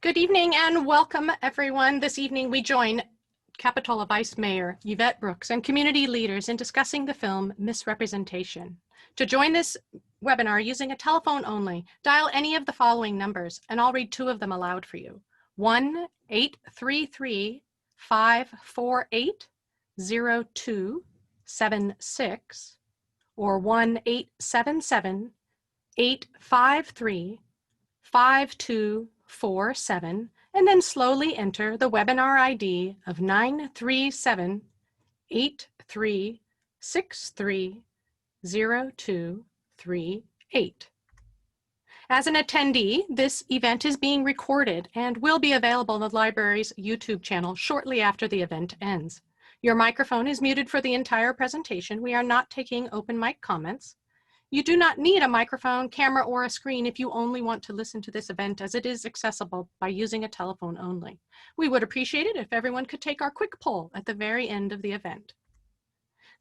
Good evening and welcome, everyone. This evening we join Capitola Vice Mayor Yvette Brooks and community leaders in discussing the film Misrepresentation. To join this webinar using a telephone only, dial any of the following numbers, and I'll read two of them aloud for you. 1-833-548-0276 or 1-877-853-5247, and then slowly enter the webinar ID of 937-8363-0238. As an attendee, this event is being recorded and will be available on the library's YouTube channel shortly after the event ends. Your microphone is muted for the entire presentation. We are not taking open mic comments. You do not need a microphone, camera, or a screen if you only want to listen to this event, as it is accessible by using a telephone only. We would appreciate it if everyone could take our quick poll at the very end of the event.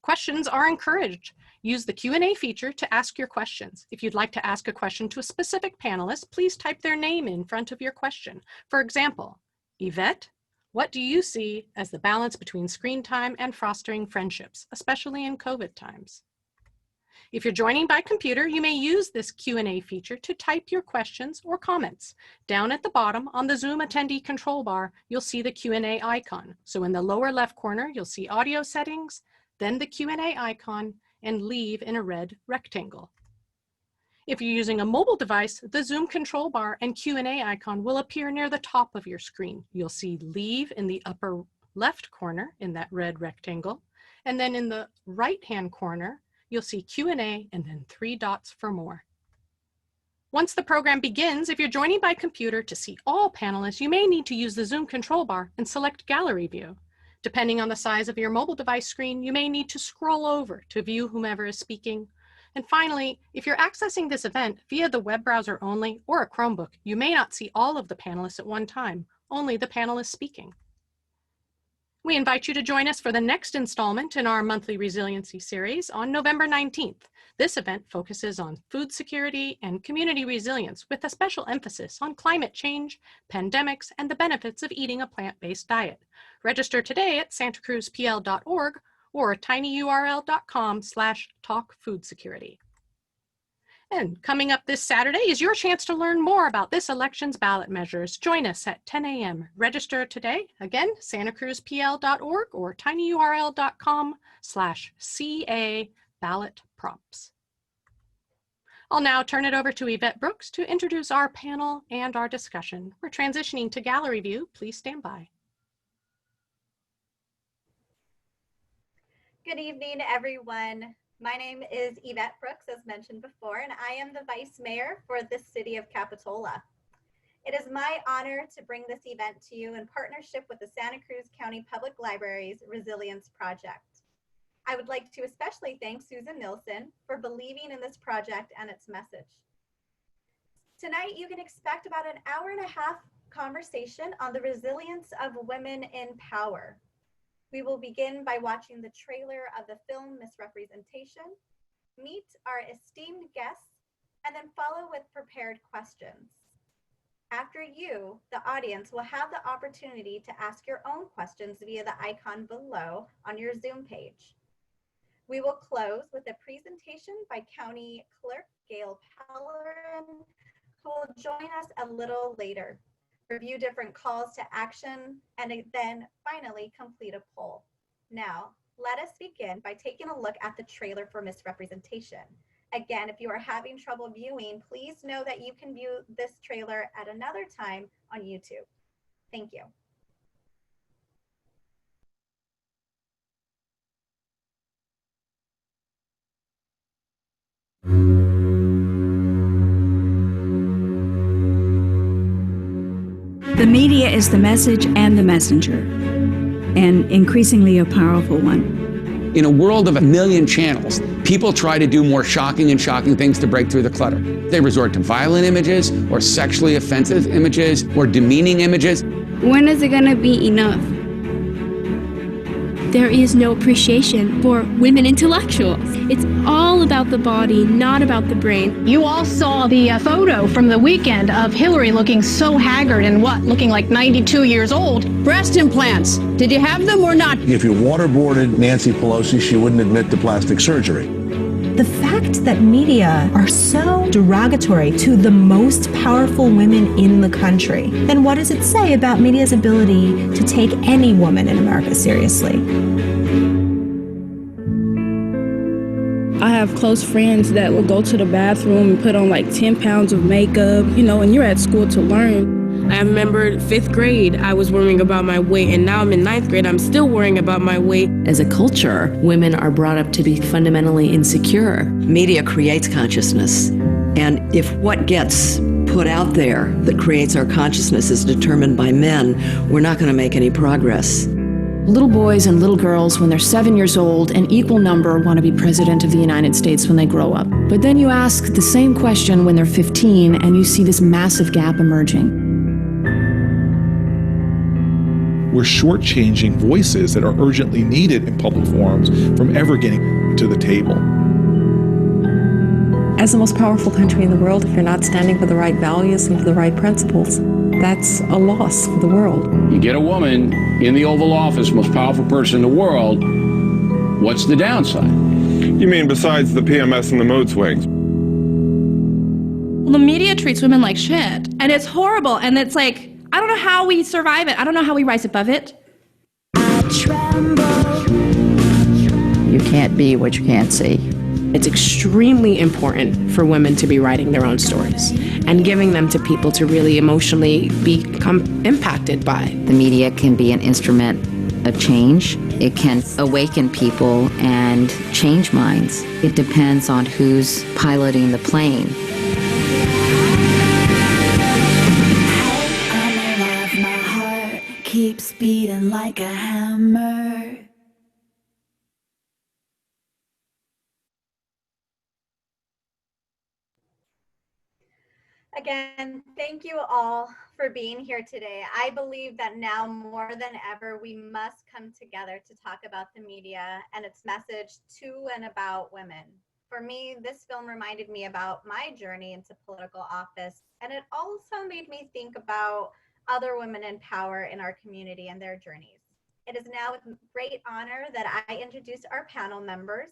Questions are encouraged. Use the Q&A feature to ask your questions. If you'd like to ask a question to a specific panelist, please type their name in front of your question. For example, Yvette, what do you see as the balance between screen time and fostering friendships, especially in COVID times? If you're joining by computer, you may use this Q&A feature to type your questions or comments. Down at the bottom on the Zoom attendee control bar, you'll see the Q&A icon. So in the lower left corner, you'll see audio settings, then the Q&A icon, and leave in a red rectangle. If you're using a mobile device, the Zoom control bar and Q&A icon will appear near the top of your screen. You'll see leave in the upper left corner in that red rectangle, and then in the right-hand corner, you'll see Q&A and then 3 dots for more. Once the program begins, if you're joining by computer to see all panelists, you may need to use the Zoom control bar and select Gallery View. Depending on the size of your mobile device screen, you may need to scroll over to view whomever is speaking. And finally, if you're accessing this event via the web browser only or a Chromebook, you may not see all of the panelists at one time, only the panelists speaking. We invite you to join us for the next installment in our monthly resiliency series on November 19th. This event focuses on food security and community resilience with a special emphasis on climate change, pandemics, and the benefits of eating a plant-based diet. Register today at santacruzpl.org or tinyurl.com/talkfoodsecurity. And coming up this Saturday is your chance to learn more about this election's ballot measures. Join us at 10 a.m. Register today. Again, santacruzpl.org or tinyurl.com/CA ballot prompts. I'll now turn it over to Yvette Brooks to introduce our panel and our discussion. We're transitioning to gallery view. Please stand by. Good evening, everyone. My name is Yvette Brooks, as mentioned before, and I am the Vice Mayor for the City of Capitola. It is my honor to bring this event to you in partnership with the Santa Cruz County Public Library's Resilience Project. I would like to especially thank Susan Nilsson for believing in this project and its message. Tonight, you can expect about an hour-and-a-half conversation on the resilience of women in power. We will begin by watching the trailer of the film Misrepresentation, meet our esteemed guests, and then follow with prepared questions. After you, the audience, will have the opportunity to ask your own questions via the icon below on your Zoom page. We will close with a presentation by County Clerk Gail Pellerin, who will join us a little later, review different calls to action, and then finally complete a poll. Now, let us begin by taking a look at the trailer for Misrepresentation. Again, if you are having trouble viewing, please know that you can view this trailer at another time on YouTube. Thank you. The media is the message and the messenger, and increasingly a powerful one. In a world of 1 million channels, people try to do more shocking things to break through the clutter. They resort to violent images or sexually offensive images or demeaning images. When is it going to be enough? there is no appreciation for women intellectuals. It's all about the body, not about the brain. You all saw the photo from the weekend of Hillary looking so haggard and looking like 92 years old. Breast implants. Did you have them or not? If you waterboarded Nancy Pelosi, she wouldn't admit to plastic surgery. The fact that media are so derogatory to the most powerful women in the country, then what does it say about media's ability to take any woman in America seriously? I have close friends that will go to the bathroom and put on like 10 pounds of makeup, and you're at school to learn. I remember 5th grade, I was worrying about my weight, and now I'm in 9th grade, I'm still worrying about my weight. As a culture, women are brought up to be fundamentally insecure. Media creates consciousness, and if what gets put out there that creates our consciousness is determined by men, we're not going to make any progress. Little boys and little girls, when they're 7 years old, an equal number want to be president of the United States when they grow up. But then you ask the same question when they're 15, and you see this massive gap emerging. We're shortchanging voices that are urgently needed in public forums from ever getting to the table. As the most powerful country in the world, if you're not standing for the right values and for the right principles, that's a loss for the world. You get a woman in the Oval Office, most powerful person in the world, what's the downside? You mean besides the PMS and the mood swings? Well, the media treats women like shit, and it's horrible, and it's like, I don't know how we survive it. I don't know how we rise above it. You can't be what you can't see. It's extremely important for women to be writing their own stories and giving them to people to really emotionally become impacted by. The media can be an instrument of change. It can awaken people and change minds. It depends on who's piloting the plane. Keeps beating like a hammer. Again, thank you all for being here today. I believe that now more than ever, we must come together to talk about the media and its message to and about women. For me, this film reminded me about my journey into political office, and it also made me think about other women in power in our community and their journeys. It is now with great honor that I introduce our panel members.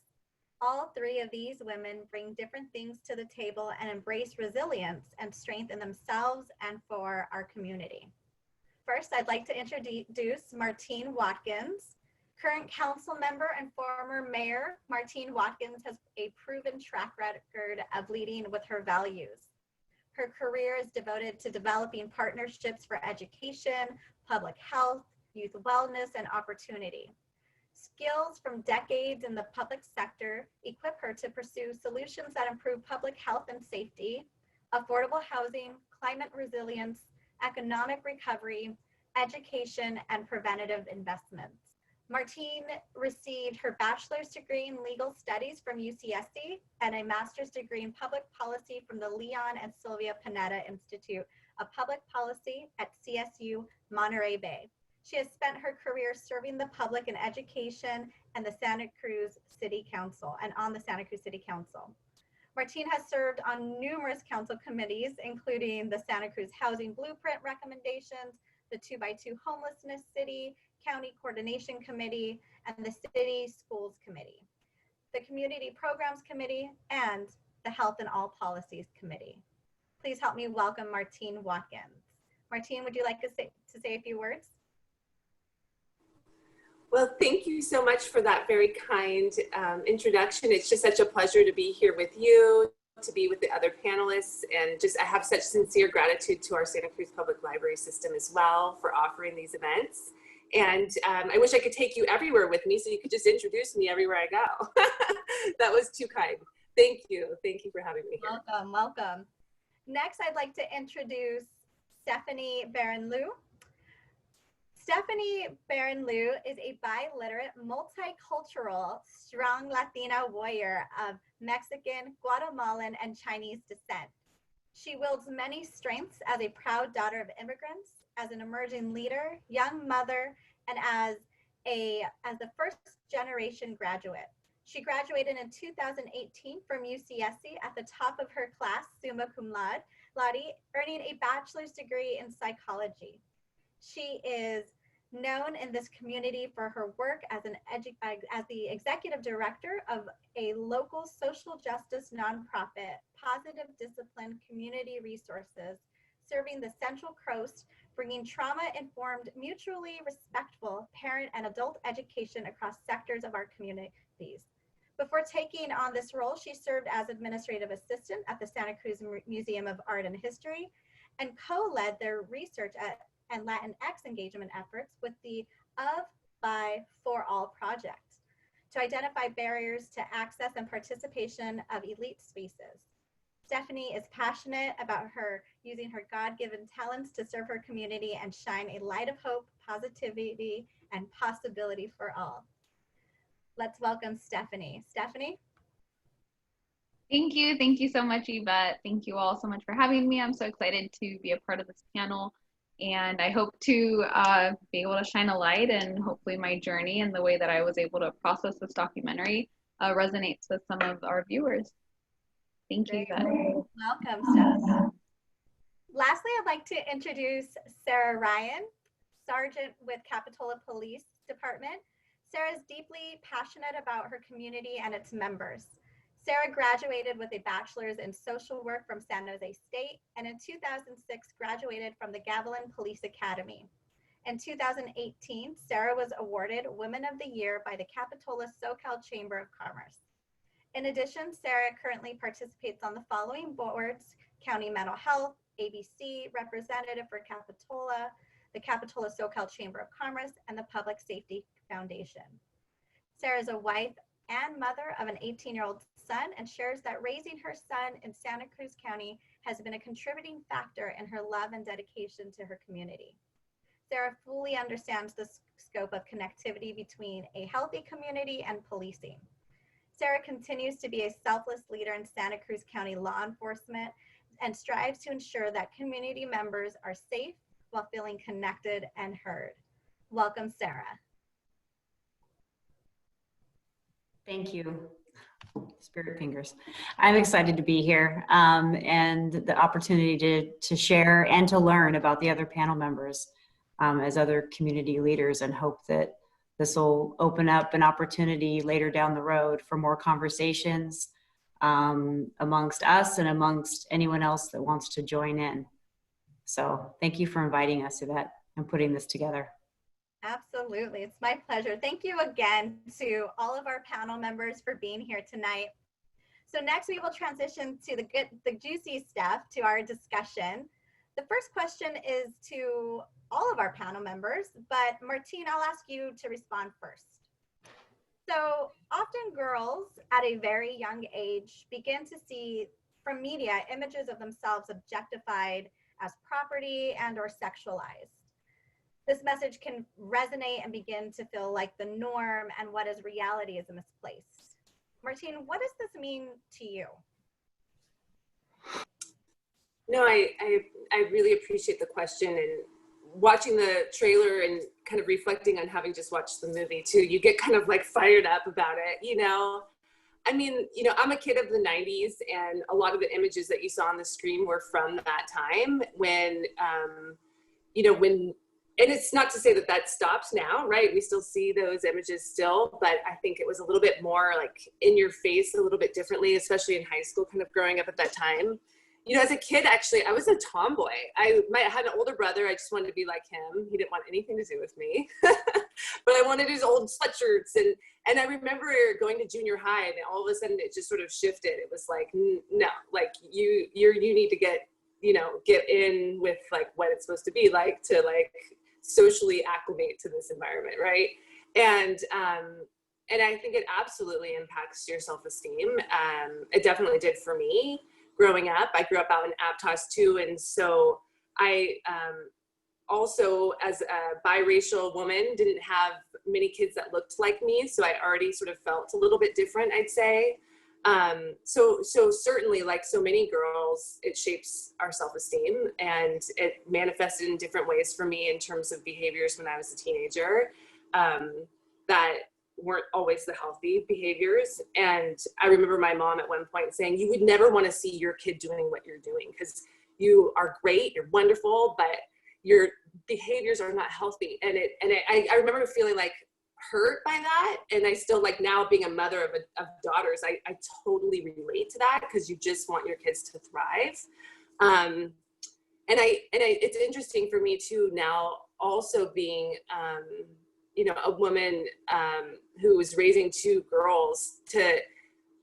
All three of these women bring different things to the table and embrace resilience and strength in themselves and for our community. First, I'd like to introduce Martine Watkins. Current council member and former mayor, Martine Watkins has a proven track record of leading with her values. Her career is devoted to developing partnerships for education, public health, youth wellness, and opportunity. Skills from decades in the public sector equip her to pursue solutions that improve public health and safety, affordable housing, climate resilience, economic recovery, education, and preventative investments. Martine received her bachelor's degree in legal studies from UCSC and a master's degree in public policy from the Leon and Sylvia Panetta Institute of Public Policy at CSU Monterey Bay. She has spent her career serving the public in education and the Santa Cruz City Council and on the Santa Cruz City Council. Martine has served on numerous council committees, including the Santa Cruz Housing Blueprint recommendations, the 2x2 Homelessness City, County Coordination Committee, and the City Schools Committee, the Community Programs Committee, and the Health and All Policies Committee. Please help me welcome Martine Watkins. Martine, would you like to say a few words? Well, thank you so much for that very kind introduction. It's just such a pleasure to be here with you, to be with the other panelists, and just I have such sincere gratitude to our Santa Cruz Public Library system as well for offering these events. And I wish I could take you everywhere with me so you could just introduce me everywhere I go. That was too kind. Thank you. Thank you for having me here. Welcome, welcome. Next, I'd like to introduce Stephanie Barron-Liu. Stephanie Barron-Liu is a biliterate, multicultural, strong Latina warrior of Mexican, Guatemalan, and Chinese descent. She wields many strengths as a proud daughter of immigrants, as an emerging leader, young mother, and as as a first generation graduate. She graduated in 2018 from UCSC at the top of her class, summa cum laude, earning a bachelor's degree in psychology. She is known in this community for her work as the executive director of a local social justice nonprofit, Positive Discipline Community Resources, serving the Central Coast, bringing trauma-informed, mutually respectful parent and adult education across sectors of our communities. Before taking on this role, she served as administrative assistant at the Santa Cruz Museum of Art and History and co-led their research and Latinx engagement efforts with the Of, By, For All project to identify barriers to access and participation of elite spaces. Stephanie is passionate about using her God-given talents to serve her community and shine a light of hope, positivity, and possibility for all. Let's welcome Stephanie. Stephanie? Thank you. Thank you so much, Yvette. Thank you all so much for having me. I'm so excited to be a part of this panel. And I hope to be able to shine a light, and hopefully my journey and the way that I was able to process this documentary resonates with some of our viewers. Thank you, Yvette. Welcome, Stephanie. Lastly, I'd like to introduce Sarah Ryan, Sergeant with Capitola Police Department. Sarah is deeply passionate about her community and its members. Sarah graduated with a bachelor's in social work from San Jose State, and in 2006 graduated from the Gavilan Police Academy. In 2018, Sarah was awarded Women of the Year by the Capitola SoCal Chamber of Commerce. In addition, Sarah currently participates on the following boards: County Mental Health, ABC, Representative for Capitola, the Capitola SoCal Chamber of Commerce, and the Public Safety Foundation. Sarah is a wife and mother of an 18-year-old son, and shares that raising her son in Santa Cruz County has been a contributing factor in her love and dedication to her community. Sarah fully understands the scope of connectivity between a healthy community and policing. Sarah continues to be a selfless leader in Santa Cruz County law enforcement and strives to ensure that community members are safe while feeling connected and heard. Welcome, Sarah. Thank you. Spirit fingers. I'm excited to be here and the opportunity to share and to learn about the other panel members as other community leaders, and hope that this will open up an opportunity later down the road for more conversations amongst us and amongst anyone else that wants to join in. So thank you for inviting us, Yvette, and putting this together. Absolutely, it's my pleasure. Thank you again to all of our panel members for being here tonight. So next we will transition to the juicy stuff, to our discussion. The first question is to all of our panel members, but Martine, I'll ask you to respond first. So often girls at a very young age begin to see from media images of themselves objectified as property and or sexualized. This message can resonate and begin to feel like the norm, and what is reality is misplaced. Martine, what does this mean to you? No, I really appreciate the question, and watching the trailer and kind of reflecting on having just watched the movie too, you get kind of like fired up about it, you know? I mean, you know, I'm a kid of the 90s, and a lot of the images that you saw on the screen were from that time when, you know, and it's not to say that that stops now, right? We still see those images still, but I think it was a little bit more like in your face, a little bit differently, especially in high school, kind of growing up at that time. You know, as a kid, actually, I was a tomboy. I had an older brother. I just wanted to be like him. He didn't want anything to do with me, but I wanted his old sweatshirts. And I remember going to junior high, and all of a sudden it just sort of shifted. It was like, no, like you need to get in with like what it's supposed to be like to like socially acclimate to this environment, right? And I think it absolutely impacts your self-esteem. It definitely did for me growing up. I grew up out in Aptos too, and so I also, as a biracial woman, didn't have many kids that looked like me, so I already sort of felt a little bit different, I'd say. So certainly, like so many girls, it shapes our self-esteem, and it manifested in different ways for me in terms of behaviors when I was a teenager. that weren't always the healthy behaviors. And I remember my mom at one point saying, you would never want to see your kid doing what you're doing, because you are great, you're wonderful, but your behaviors are not healthy. And I remember feeling like hurt by that. And I still, like, now being a mother of daughters, I totally relate to that, because you just want your kids to thrive. And it's interesting for me too, now also being, you know, a woman who was raising two girls, to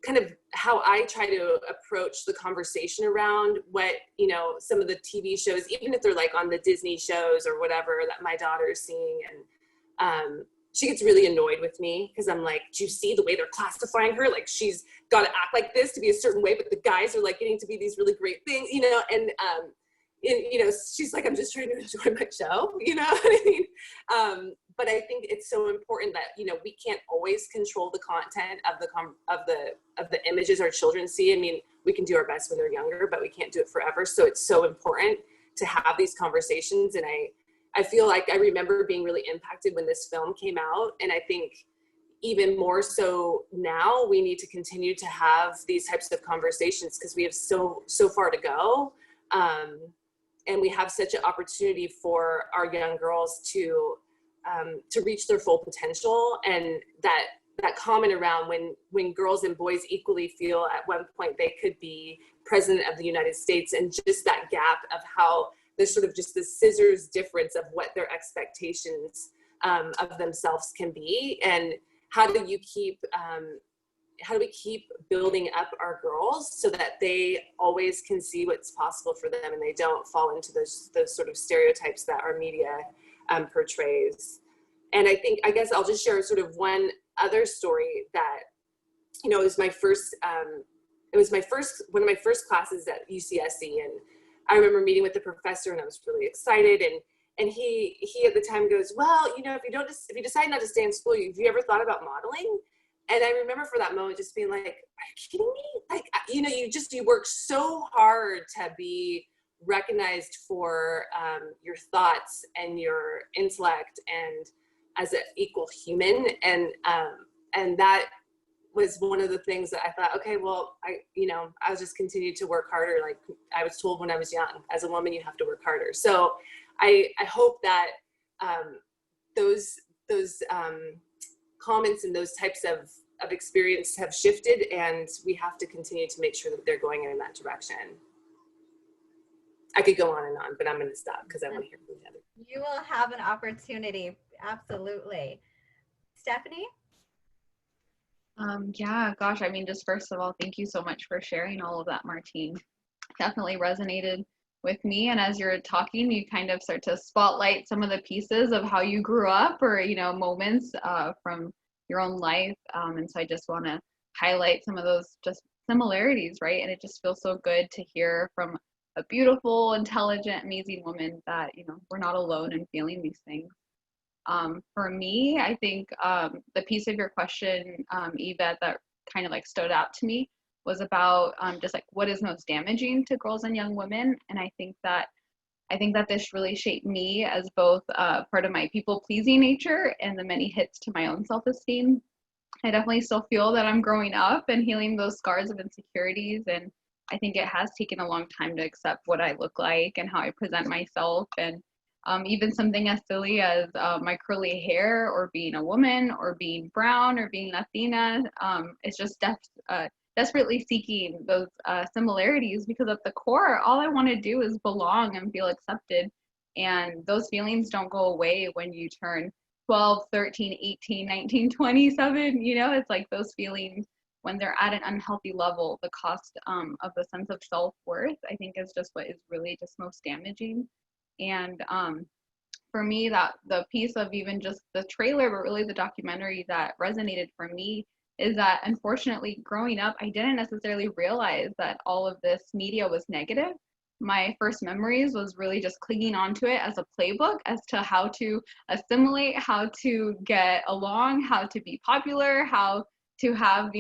kind of how I try to approach the conversation around what, you know, some of the TV shows, even if they're like on the Disney shows or whatever that my daughter is seeing. And she gets really annoyed with me, because I'm like, do you see the way they're classifying her? Like, she's got to act like this to be a certain way, but the guys are like getting to be these really great things, you know? And you know, she's like, I'm just trying to enjoy my show, you know what I mean? But I think it's so important that, you know, we can't always control the content of the images our children see. I mean, we can do our best when they're younger, but we can't do it forever. So it's so important to have these conversations. And I feel like I remember being really impacted when this film came out. And I think even more so now, we need to continue to have these types of conversations, because we have so far to go. And we have such an opportunity for our young girls to reach their full potential. And that comment around when girls and boys equally feel at one point they could be president of the United States, and just that gap of how there's sort of just this scissors difference of what their expectations of themselves can be. And how do we keep building up our girls so that they always can see what's possible for them, and they don't fall into those sort of stereotypes that our media portrays. And I guess I'll just share sort of one other story that, you know, it was one of my first classes at UCSC. And I remember meeting with the professor, and I was really excited. And he at the time goes, well, you know, if you decide not to stay in school, have you ever thought about modeling? And I remember for that moment just being like, are you kidding me? Like, you know, you work so hard to be recognized for your thoughts and your intellect and as an equal human. And that was one of the things that I thought, okay, well, I'll just continue to work harder. Like I was told when I was young, as a woman, you have to work harder. So I hope that those comments and those types of experience have shifted, and we have to continue to make sure that they're going in that direction. I could go on and on, but I'm going to stop because I want to hear from the other. You will have an opportunity. Absolutely. Stephanie? Yeah, gosh, I mean, just first of all, thank you so much for sharing all of that, Martine. Definitely resonated with me. And as you're talking, you kind of start to spotlight some of the pieces of how you grew up, or, you know, moments from your own life. And so I just want to highlight some of those just similarities, right? And it just feels so good to hear from a beautiful, intelligent, amazing woman that, you know, we're not alone in feeling these things. For me, I think the piece of your question, Yvette, that kind of like stood out to me was about just like what is most damaging to girls and young women. And I think that this really shaped me as both part of my people-pleasing nature and the many hits to my own self-esteem. I definitely still feel that I'm growing up and healing those scars of insecurities. And I think it has taken a long time to accept what I look like and how I present myself. And even something as silly as my curly hair, or being a woman, or being brown, or being Latina, it's just desperately seeking those similarities, because at the core, all I want to do is belong and feel accepted. And those feelings don't go away when you turn 12, 13, 18, 19, 27, you know, it's like those feelings, when they're at an unhealthy level, the cost of the sense of self-worth, I think, is just what is really just most damaging. And for me, that the piece of even just the trailer, but really the documentary that resonated for me, is that unfortunately growing up, I didn't necessarily realize that all of this media was negative. My first memories was really just clinging onto it as a playbook as to how to assimilate, how to get along, how to be popular, how to have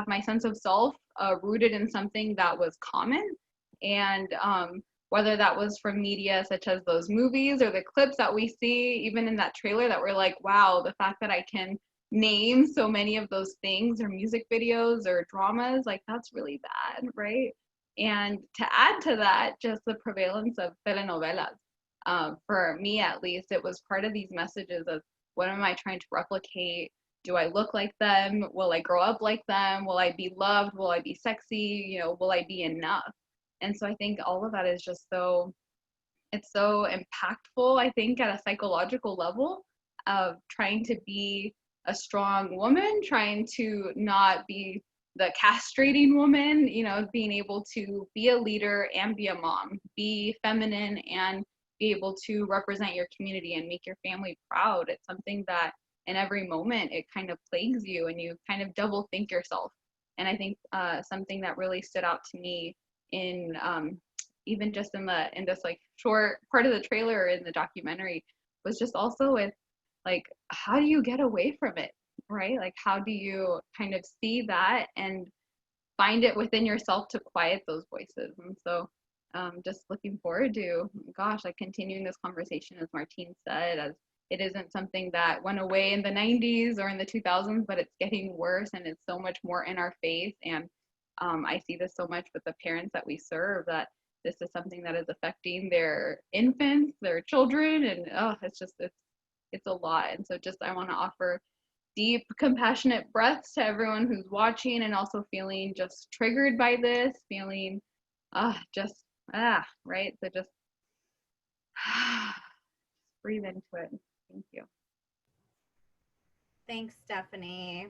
my sense of self rooted in something that was common. And whether that was from media such as those movies or the clips that we see, even in that trailer, that we're like, wow, the fact that I can name so many of those things, or music videos or dramas, like that's really bad, right? And to add to that, just the prevalence of telenovelas. For me, at least, it was part of these messages of what am I trying to replicate? Do I look like them? Will I grow up like them? Will I be loved? Will I be sexy? You know, will I be enough? And so I think all of that is just it's so impactful, I think, at a psychological level of trying to be a strong woman, trying to not be the castrating woman, you know, being able to be a leader and be a mom, be feminine and be able to represent your community and make your family proud. It's something that in every moment it kind of plagues you and you kind of double think yourself. And I think something that really stood out to me in even just in this like short part of the trailer in the documentary was just also with like, how do you get away from it, right? Like, how do you kind of see that and find it within yourself to quiet those voices? And so just looking forward to, gosh, like continuing this conversation, as Martine said, as it isn't something that went away in the 90s or in the 2000s, but it's getting worse and it's so much more in our face. And I see this so much with the parents that we serve, that this is something that is affecting their infants, their children, and it's a lot. And so just I want to offer deep, compassionate breaths to everyone who's watching and also feeling just triggered by this, feeling right? So just breathe into it. Thank you. Thanks, Stephanie.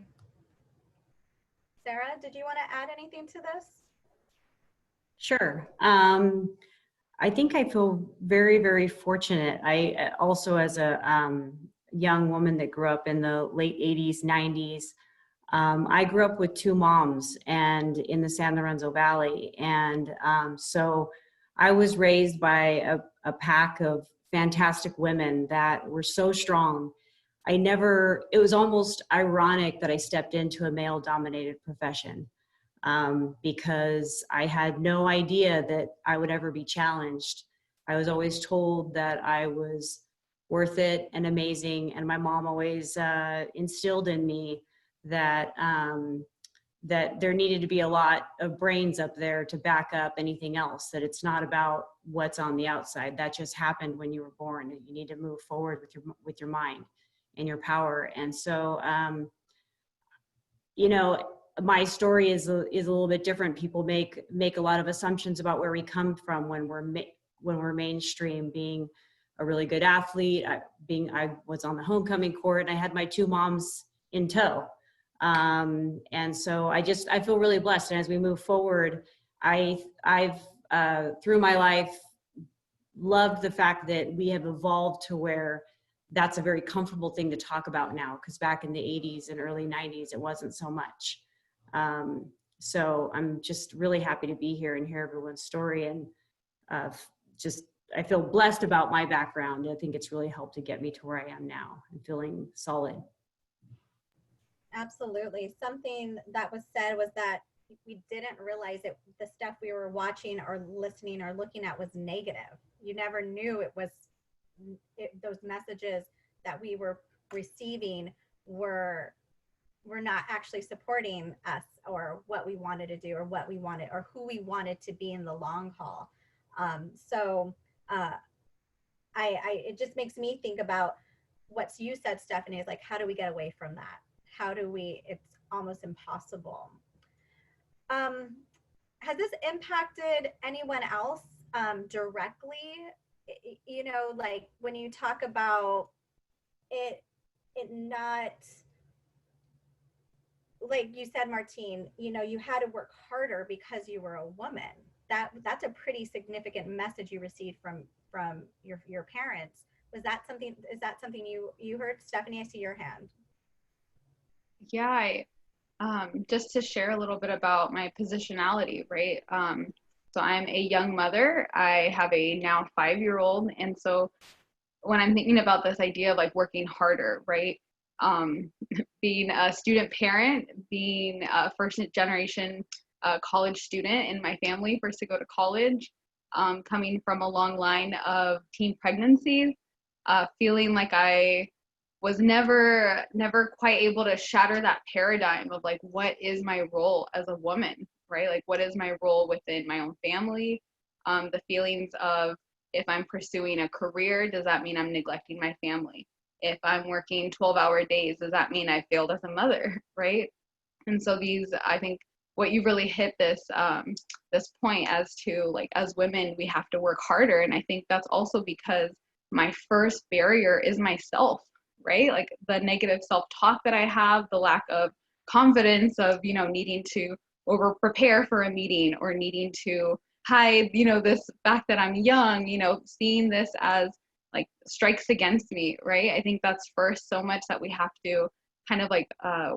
Sarah, did you want to add anything to this? Sure. I think I feel very, very fortunate. I also, as a young woman that grew up in the late 80s, 90s, I grew up with two moms and in the San Lorenzo Valley. And so I was raised by a pack of fantastic women that were so strong. It was almost ironic that I stepped into a male-dominated profession. Because I had no idea that I would ever be challenged. I was always told that I was worth it and amazing, and my mom always instilled in me that that there needed to be a lot of brains up there to back up anything else, that it's not about what's on the outside. That just happened when you were born, and you need to move forward with your mind and your power. And so, you know, my story is a little bit different. People make a lot of assumptions about where we come from when we're mainstream, being a really good athlete, I was on the homecoming court, and I had my two moms in tow. And so I feel really blessed. And as we move forward, I've through my life loved the fact that we have evolved to where that's a very comfortable thing to talk about now, because back in the 80s and early 90s, it wasn't so much. So I'm just really happy to be here and hear everyone's story, and I feel blessed about my background. I think it's really helped to get me to where I am now. I'm feeling solid. Absolutely. Something that was said was that we didn't realize that the stuff we were watching or listening or looking at was negative. You never knew it was those messages that we were receiving were not actually supporting us or what we wanted to do or what we wanted or who we wanted to be in the long haul. It just makes me think about what you said, Stephanie, is like, how do we get away from that? How do we, it's almost impossible. Has this impacted anyone else directly? You know, like when you talk about it not, like you said, Martine, you know, you had to work harder because you were a woman. That's a pretty significant message you received from your parents. Is that something you heard? Stephanie, I see your hand. Yeah, just to share a little bit about my positionality, right? So I'm a young mother. I have a now 5-year-old. And so when I'm thinking about this idea of like working harder, right? Being a student parent, being a first generation college student in my family, first to go to college, coming from a long line of teen pregnancies, feeling like I was never quite able to shatter that paradigm of like, what is my role as a woman, right? Like, what is my role within my own family? The feelings of, if I'm pursuing a career, does that mean I'm neglecting my family? If I'm working 12-hour days, does that mean I failed as a mother, right? And so I think what you really hit this point as to, like, as women, we have to work harder. And I think that's also because my first barrier is myself, right? Like the negative self-talk that I have, the lack of confidence of, needing to over prepare for a meeting, or needing to hide, this fact that I'm young, seeing this as like strikes against me, right? I think that's first so much that we have to kind of like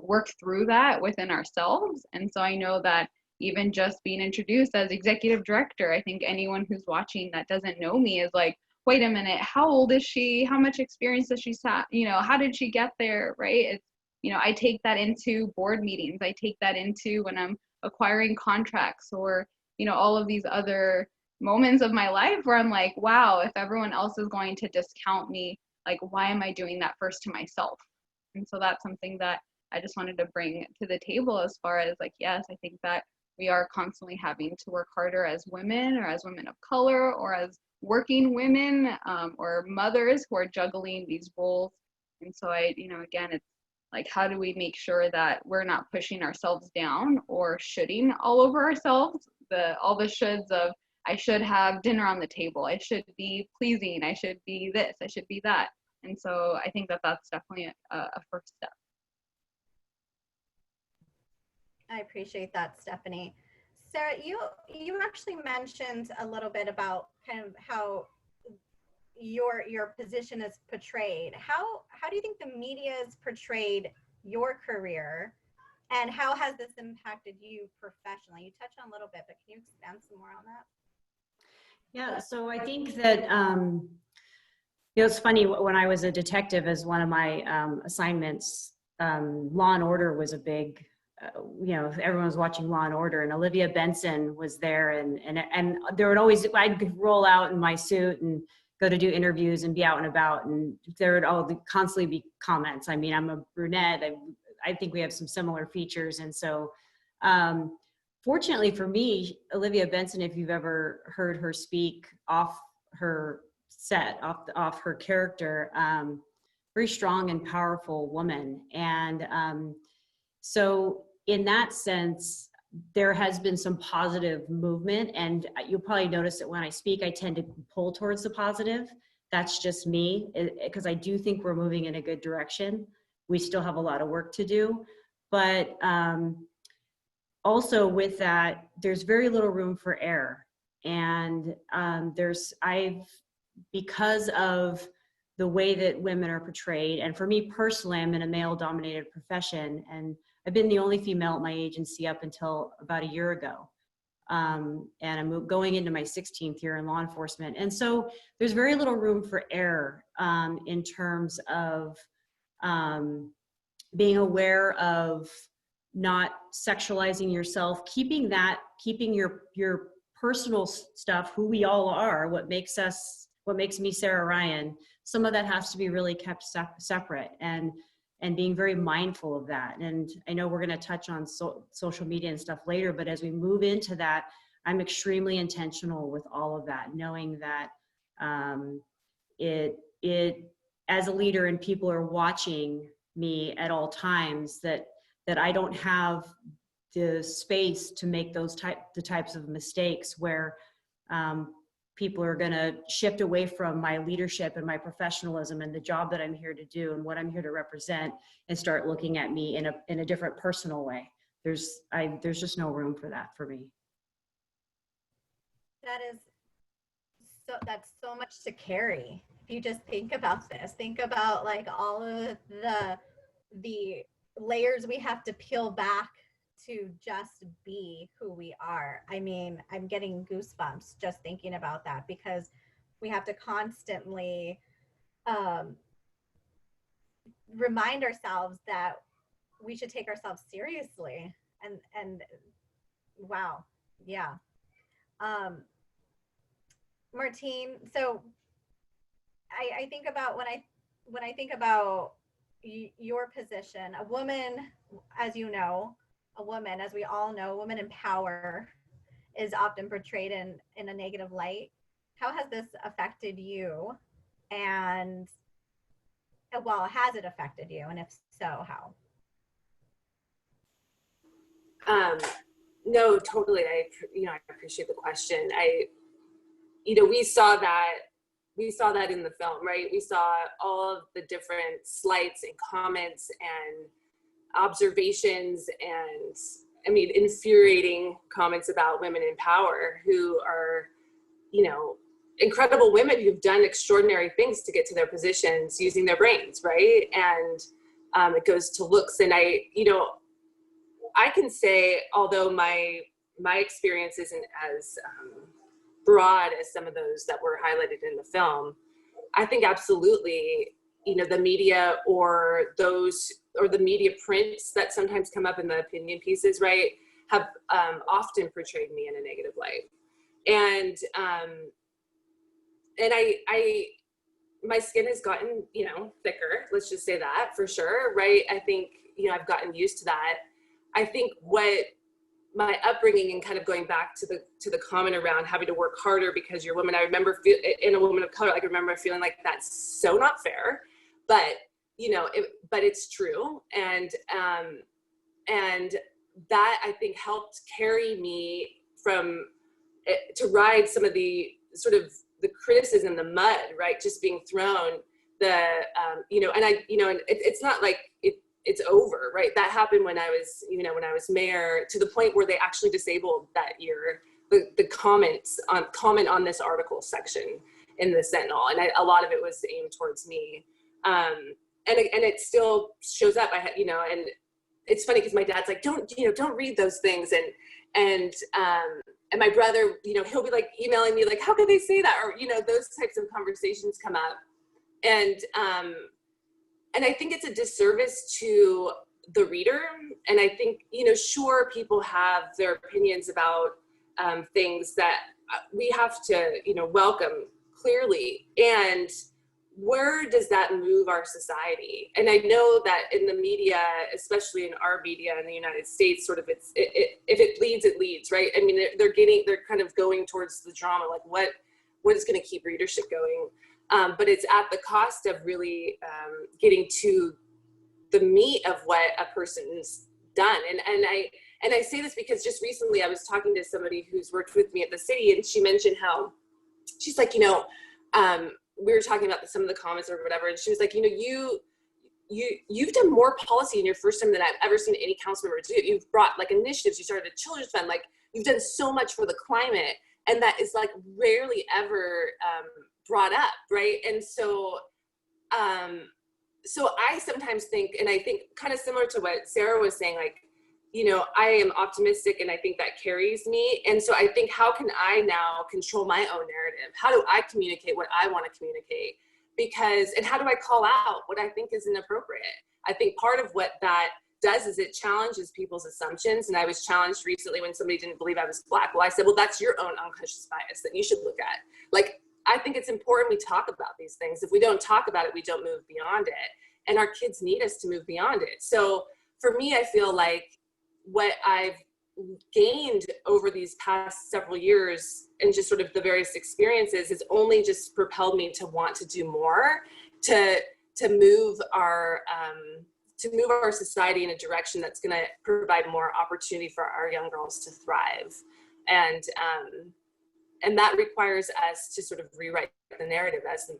work through that within ourselves. And so I know that even just being introduced as executive director, I think anyone who's watching that doesn't know me is like, wait a minute, how old is she? How much experience does she have? How did she get there, right? It's, I take that into board meetings. I take that into when I'm acquiring contracts, or, all of these other moments of my life where I'm like, wow, if everyone else is going to discount me, like, why am I doing that first to myself? And so that's something that I just wanted to bring to the table, as far as like, yes, I think that we are constantly having to work harder as women, or as women of color, or as working women, or mothers who are juggling these roles. And so again, it's like, how do we make sure that we're not pushing ourselves down or shoulding all over ourselves? All the shoulds of, I should have dinner on the table, I should be pleasing, I should be this, I should be that. And so I think that that's definitely a first step. I appreciate that, Stephanie. Sarah, you actually mentioned a little bit about kind of how your position is portrayed. How do you think the media has portrayed your career, and how has this impacted you professionally? You touched on a little bit, but can you expand some more on that? Yeah, so I think that it's funny, when I was a detective, as one of my assignments, Law and Order was a big, everyone was watching Law and Order, and Olivia Benson was there, and there would always, I'd roll out in my suit and go to do interviews and be out and about, and there would constantly be comments. I mean, I'm a brunette. I think we have some similar features, and so fortunately for me, Olivia Benson, if you've ever heard her speak off her set, off her character, very strong and powerful woman. And so in that sense, there has been some positive movement, and you'll probably notice that when I speak, I tend to pull towards the positive. That's just me, because I do think we're moving in a good direction. We still have a lot of work to do, but also with that, there's very little room for error. And because of the way that women are portrayed, and for me personally, I'm in a male-dominated profession, and I've been the only female at my agency up until about a year ago. And I'm going into my 16th year in law enforcement. And so there's very little room for error in terms of being aware of not sexualizing yourself, keeping your personal stuff, who we all are, what makes me Sarah Ryan, some of that has to be really kept separate, and being very mindful of that. And I know we're going to touch on social media and stuff later, but as we move into that, I'm extremely intentional with all of that, knowing that as a leader and people are watching me at all times, that I don't have the space to make the types of mistakes where people are going to shift away from my leadership and my professionalism and the job that I'm here to do and what I'm here to represent, and start looking at me in a different personal way. There's just no room for that for me. That's so much to carry. If you just think about this, think about like all of the layers we have to peel back to just be who we are. I mean, I'm getting goosebumps just thinking about that, because we have to constantly remind ourselves that we should take ourselves seriously. And wow, yeah. Martine, so I think about when I think about your position, a woman, as you know, a woman, as we all know, a woman in power is often portrayed in a negative light. How has this affected you? And well, has it affected you? And if so, how? No, totally. I appreciate the question. We saw that in the film, right? We saw all of the different slights and comments and observations and, infuriating comments about women in power who are, incredible women who've done extraordinary things to get to their positions using their brains, right? And it goes to looks. And I can say, although my experience isn't as broad as some of those that were highlighted in the film, I think absolutely, the media or the media prints that sometimes come up in the opinion pieces, right, have often portrayed me in a negative light. And my skin has gotten, thicker, let's just say that for sure, right? I think, I've gotten used to that. I think what my upbringing and kind of going back to the comment around having to work harder because you're a woman, I remember in a woman of color, I can remember feeling like that's so not fair, but but it's true. And that I think helped carry me to ride some of the sort of the criticism, the mud, right? Just being thrown and it's not like it's over, right? That happened when I was mayor, to the point where they actually disabled that year the comment on this article section in the Sentinel, and a lot of it was aimed towards me, and it still shows up. And it's funny because my dad's like, don't read those things, and my brother, he'll be like emailing me like, how could they say that, or those types of conversations come up, and I think it's a disservice to the reader. And I think, sure, people have their opinions about things that we have to, welcome clearly. And where does that move our society? And I know that in the media, especially in our media in the United States, sort of if it bleeds, it leads, right? They're kind of going towards the drama, like what is going to keep readership going? But it's at the cost of really getting to the meat of what a person's done. And I say this because just recently I was talking to somebody who's worked with me at the city, and she mentioned how she's like, we were talking about some of the comments or whatever, and she was like, you've done more policy in your first term than I've ever seen any council member do. You've brought like initiatives, you started a children's fund, like you've done so much for the climate, and that is like rarely ever brought up, right? And so I sometimes think, and I think kind of similar to what Sarah was saying, like, I am optimistic, and I think that carries me. And so I think, how can I now control my own narrative? How do I communicate what I want to communicate? And how do I call out what I think is inappropriate? I think part of what that does is it challenges people's assumptions. And I was challenged recently when somebody didn't believe I was Black. Well, I said, well, that's your own unconscious bias that you should look at. Like, I think it's important we talk about these things. If we don't talk about it, we don't move beyond it. And our kids need us to move beyond it. So for me, I feel like what I've gained over these past several years and just sort of the various experiences has only just propelled me to want to do more, to move our society in a direction that's going to provide more opportunity for our young girls to thrive. And that requires us to sort of rewrite the narrative as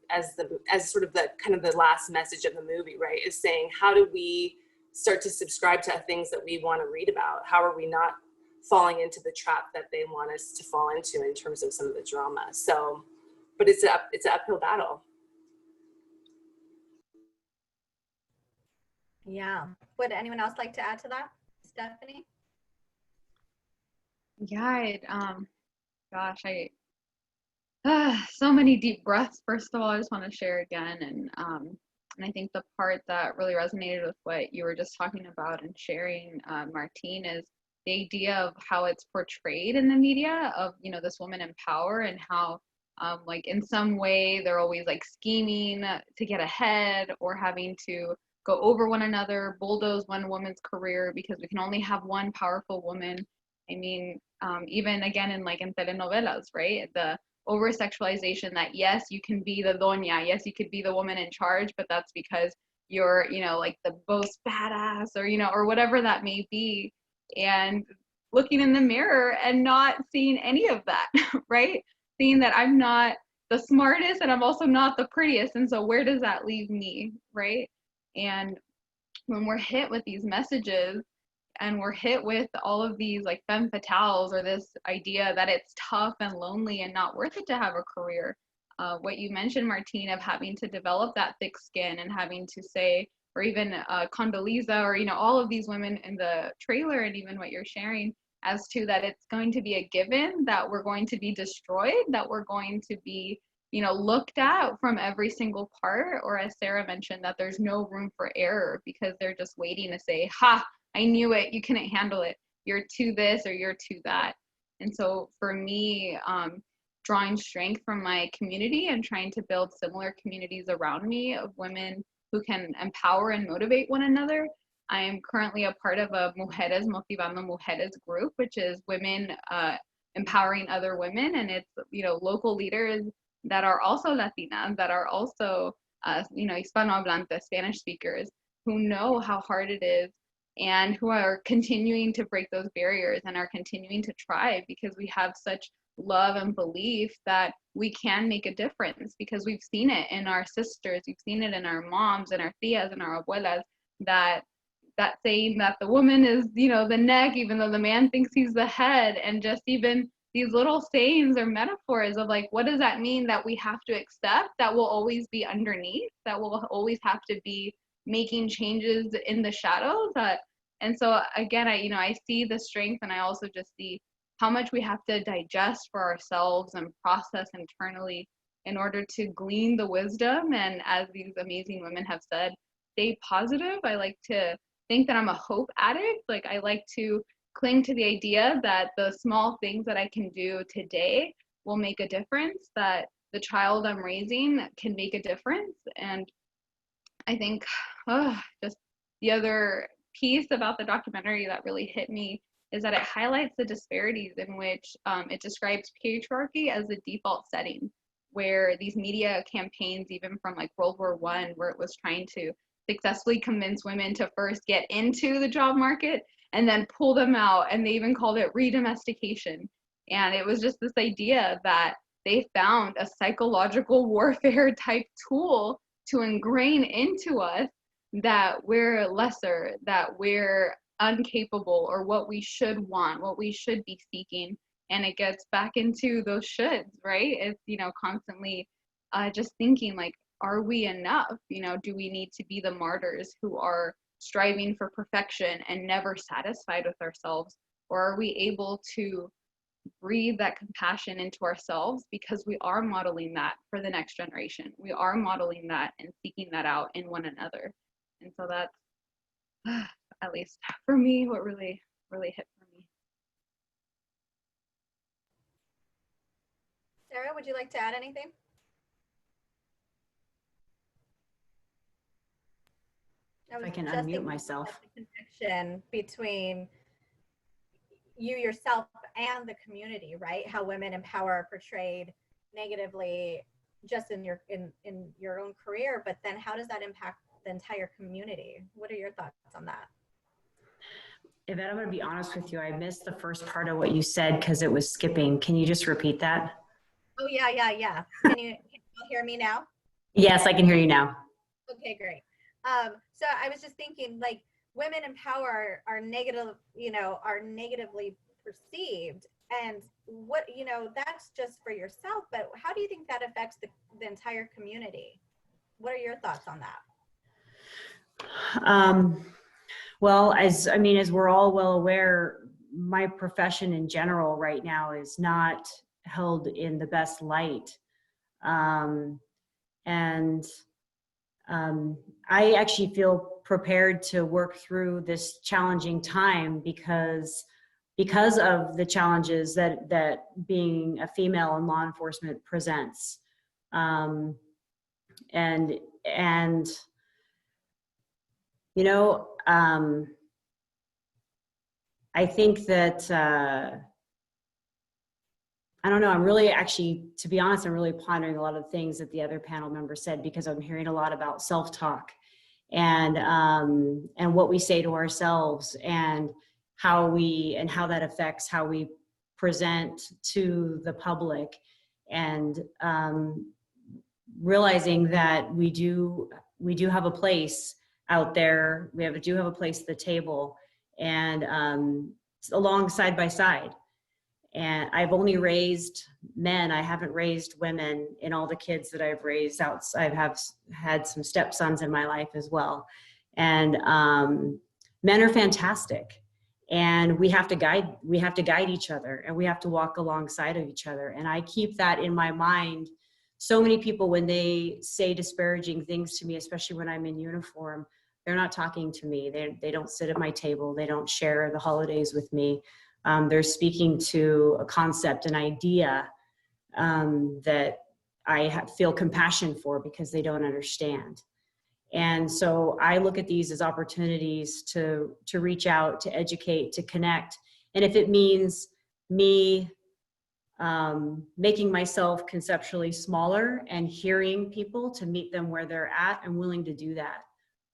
sort of the kind of the last message of the movie, right? Is saying, how do we start to subscribe to things that we want to read about? How are we not falling into the trap that they want us to fall into in terms of some of the drama? So, but it's an uphill battle. Yeah. Would anyone else like to add to that? Stephanie? Yeah, so many deep breaths. First of all, I just want to share again, and I think the part that really resonated with what you were just talking about and sharing, Martine, is the idea of how it's portrayed in the media of, this woman in power, and how like in some way they're always like scheming to get ahead, or having to go over one another, bulldoze one woman's career because we can only have one powerful woman. I mean, even again in telenovelas, right? The over-sexualization that yes, you can be the doña, yes, you could be the woman in charge, but that's because you're, like the most badass or, or whatever that may be. And looking in the mirror and not seeing any of that, right? Seeing that I'm not the smartest and I'm also not the prettiest. And so where does that leave me, right? And when we're hit with these messages and we're hit with all of these like femme fatales or this idea that it's tough and lonely and not worth it to have a career, what you mentioned, Martine, of having to develop that thick skin and having to say, or even Condoleezza, or all of these women in the trailer, and even what you're sharing, as to that it's going to be a given that we're going to be destroyed, that we're going to be looked at from every single part, or as Sarah mentioned, that there's no room for error because they're just waiting to say, ha, I knew it, you couldn't handle it, you're to this or you're to that. And so for me, drawing strength from my community and trying to build similar communities around me of women who can empower and motivate one another. I am currently a part of a Mujeres Motivando Mujeres group, which is women empowering other women, and it's local leaders that are also Latinas, that are also Hispanohablantes, Spanish speakers, who know how hard it is and who are continuing to break those barriers and are continuing to try because we have such love and belief that we can make a difference, because we've seen it in our sisters, we've seen it in our moms and our tias and our abuelas, that saying that the woman is the neck even though the man thinks he's the head, and just even these little sayings or metaphors of like, what does that mean that we have to accept that will always be underneath, that will always have to be making changes in the shadows. And so again, I see the strength, and I also just see how much we have to digest for ourselves and process internally in order to glean the wisdom. And as these amazing women have said, stay positive. I like to think that I'm a hope addict. Like, I like to cling to the idea that the small things that I can do today will make a difference, that the child I'm raising can make a difference. And I think just the other piece about the documentary that really hit me is that it highlights the disparities in which it describes patriarchy as the default setting, where these media campaigns, even from like World War I, where it was trying to successfully convince women to first get into the job market and then pull them out, and they even called it re-domestication. And it was just this idea that they found a psychological warfare type tool to ingrain into us that we're lesser, that we're incapable, or what we should want, what we should be seeking. And it gets back into those shoulds, right? It's constantly just thinking like, are we enough? Do we need to be the martyrs who are striving for perfection and never satisfied with ourselves? Or are we able to breathe that compassion into ourselves, because we are modeling that for the next generation? We are modeling that and seeking that out in one another. And so that's at least for me what really hit for me. Sarah, would you like to add anything? I can unmute myself. The connection between you yourself and the community, right? How women in power are portrayed negatively just in your own career, but then how does that impact the entire community? What are your thoughts on that? Yvette, I'm going to be honest with you. I missed the first part of what you said because it was skipping. Can you just repeat that? Oh, yeah. Can you hear me now? Yes, I can hear you now. Okay, great. So I was just thinking, like, women in power are negative, are negatively perceived, and what, that's just for yourself, but how do you think that affects the entire community? What are your thoughts on that? Well, as we're all well aware, my profession in general right now is not held in the best light. I actually feel prepared to work through this challenging time because of the challenges that being a female in law enforcement presents. And You know, I think that, I don't know, I'm really actually, to be honest, I'm really pondering a lot of the things that the other panel members said, because I'm hearing a lot about self-talk and what we say to ourselves, and how that affects how we present to the public, and realizing that we do have a place out there. We do have a place at the table, and along side by side. And I've only raised men. I haven't raised women in all the kids that I've raised. I have had some stepsons in my life as well. And men are fantastic. And we have to guide each other, and we have to walk alongside of each other. And I keep that in my mind. So many people, when they say disparaging things to me, especially when I'm in uniform, they're not talking to me. They don't sit at my table. They don't share the holidays with me. They're speaking to a concept, an idea that I feel compassion for, because they don't understand. And so I look at these as opportunities to reach out, to educate, to connect. And if it means me making myself conceptually smaller and hearing people to meet them where they're at, I'm willing to do that.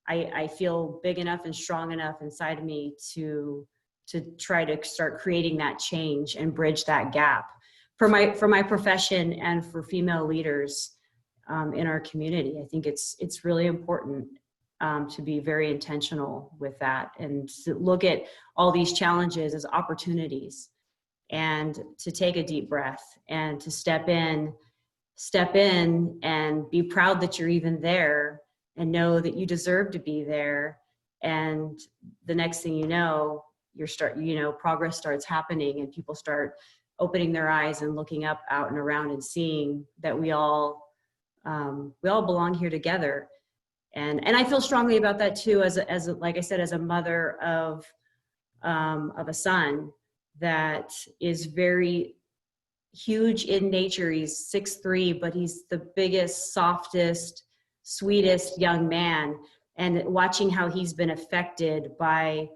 I feel big enough and strong enough inside of me to try to start creating that change and bridge that gap for my profession and for female leaders in our community. I think it's really important to be very intentional with that, and to look at all these challenges as opportunities, and to take a deep breath, and to step in and be proud that you're even there, and know that you deserve to be there. And the next thing you know, progress starts happening, and people start opening their eyes and looking up, out and around, and seeing that we all belong here together. And I feel strongly about that too, as like I said, as a mother of a son that is very huge in nature. He's 6'3", but he's the biggest, softest, sweetest young man. And watching how he's been affected by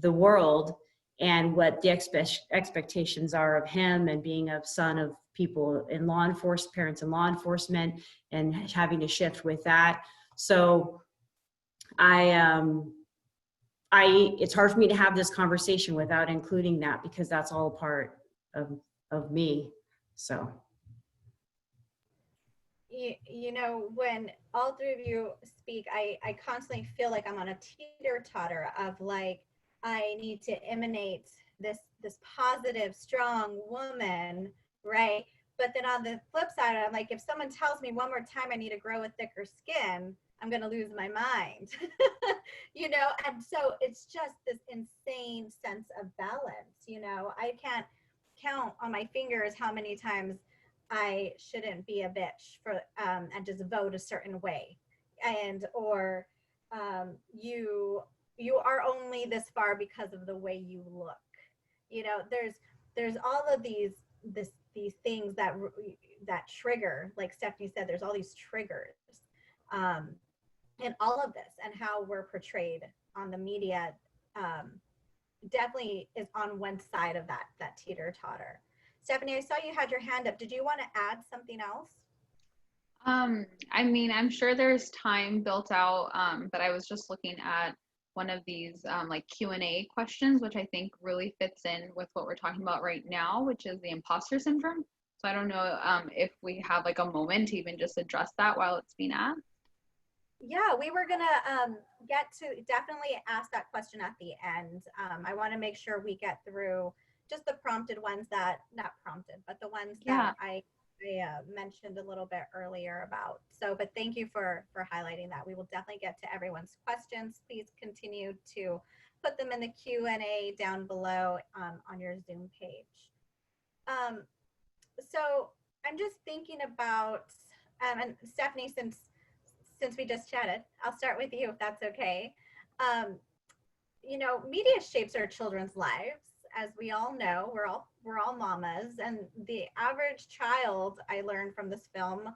the world and what the expectations are of him, and being a son of people in law enforcement, parents in law enforcement, and having to shift with that. So it's hard for me to have this conversation without including that, because that's all part of me. So. You know, when all three of you speak, I constantly feel like I'm on a teeter-totter of like, I need to emanate this positive, strong woman, right? But then on the flip side, I'm like, if someone tells me one more time I need to grow a thicker skin, I'm going to lose my mind, you know? And so it's just this insane sense of balance, you know? I can't count on my fingers how many times I shouldn't be a bitch for and just vote a certain way, or you are only this far because of the way you look. You know, there's all of these things that trigger, like Stephanie said, there's all these triggers in all of this, and how we're portrayed on the media definitely is on one side of that teeter-totter. Stephanie, I saw you had your hand up. Did you want to add something else? I mean, I'm sure there's time built out, but I was just looking at one of these like Q&A questions, which I think really fits in with what we're talking about right now, which is the imposter syndrome. So I don't know if we have like a moment to even just address that while it's being asked. Yeah, we were gonna get to definitely ask that question at the end. I want to make sure we get through just the prompted ones that, not prompted, but the ones that I mentioned a little bit earlier about. So, but thank you for highlighting that. We will definitely get to everyone's questions. Please continue to put them in the Q&A down below on your Zoom page. So I'm just thinking about, and Stephanie, since we just chatted, I'll start with you if that's okay. You know, media shapes our children's lives. As we all know, we're all mamas, and the average child, I learned from this film,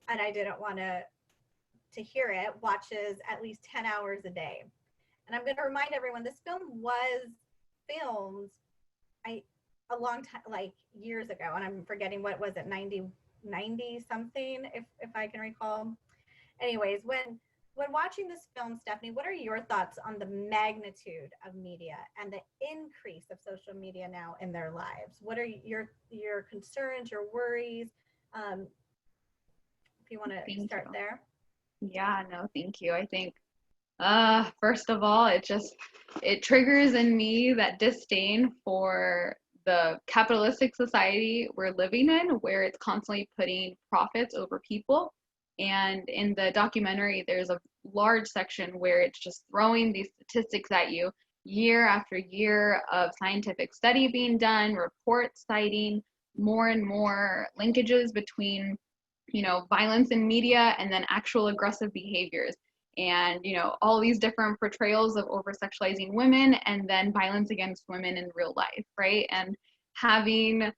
and I didn't want to hear it, watches at least 10 hours a day. And I'm going to remind everyone, this film was filmed a long time, like years ago, and I'm forgetting, what was it, 90 something, if I can recall. Anyways, when watching this film, Stephanie, what are your thoughts on the magnitude of media and the increase of social media now in their lives? What are your concerns, your worries? If you want to start there. Yeah, no, thank you. I think, first of all, it triggers in me that disdain for the capitalistic society we're living in, where it's constantly putting profits over people. And in the documentary, there's a large section where it's just throwing these statistics at you year after year of scientific study being done, reports citing more and more linkages between, violence in media and then actual aggressive behaviors. And, all these different portrayals of over-sexualizing women and then violence against women in real life, right? And having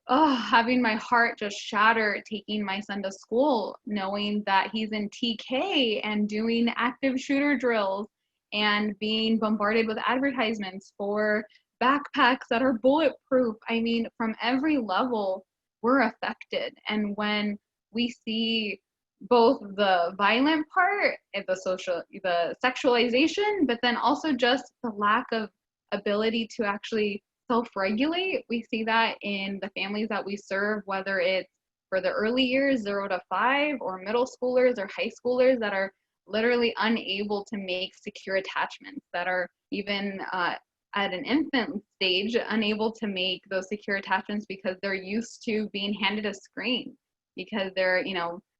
my heart just shatter taking my son to school, knowing that he's in TK and doing active shooter drills and being bombarded with advertisements for backpacks that are bulletproof. I mean, from every level, we're affected. And when we see both the violent part, the sexualization, but then also just the lack of ability to actually self-regulate. We see that in the families that we serve, whether it's for the early years, 0 to 5, or middle schoolers or high schoolers that are literally unable to make secure attachments, that are even at an infant stage unable to make those secure attachments because they're used to being handed a screen, because they're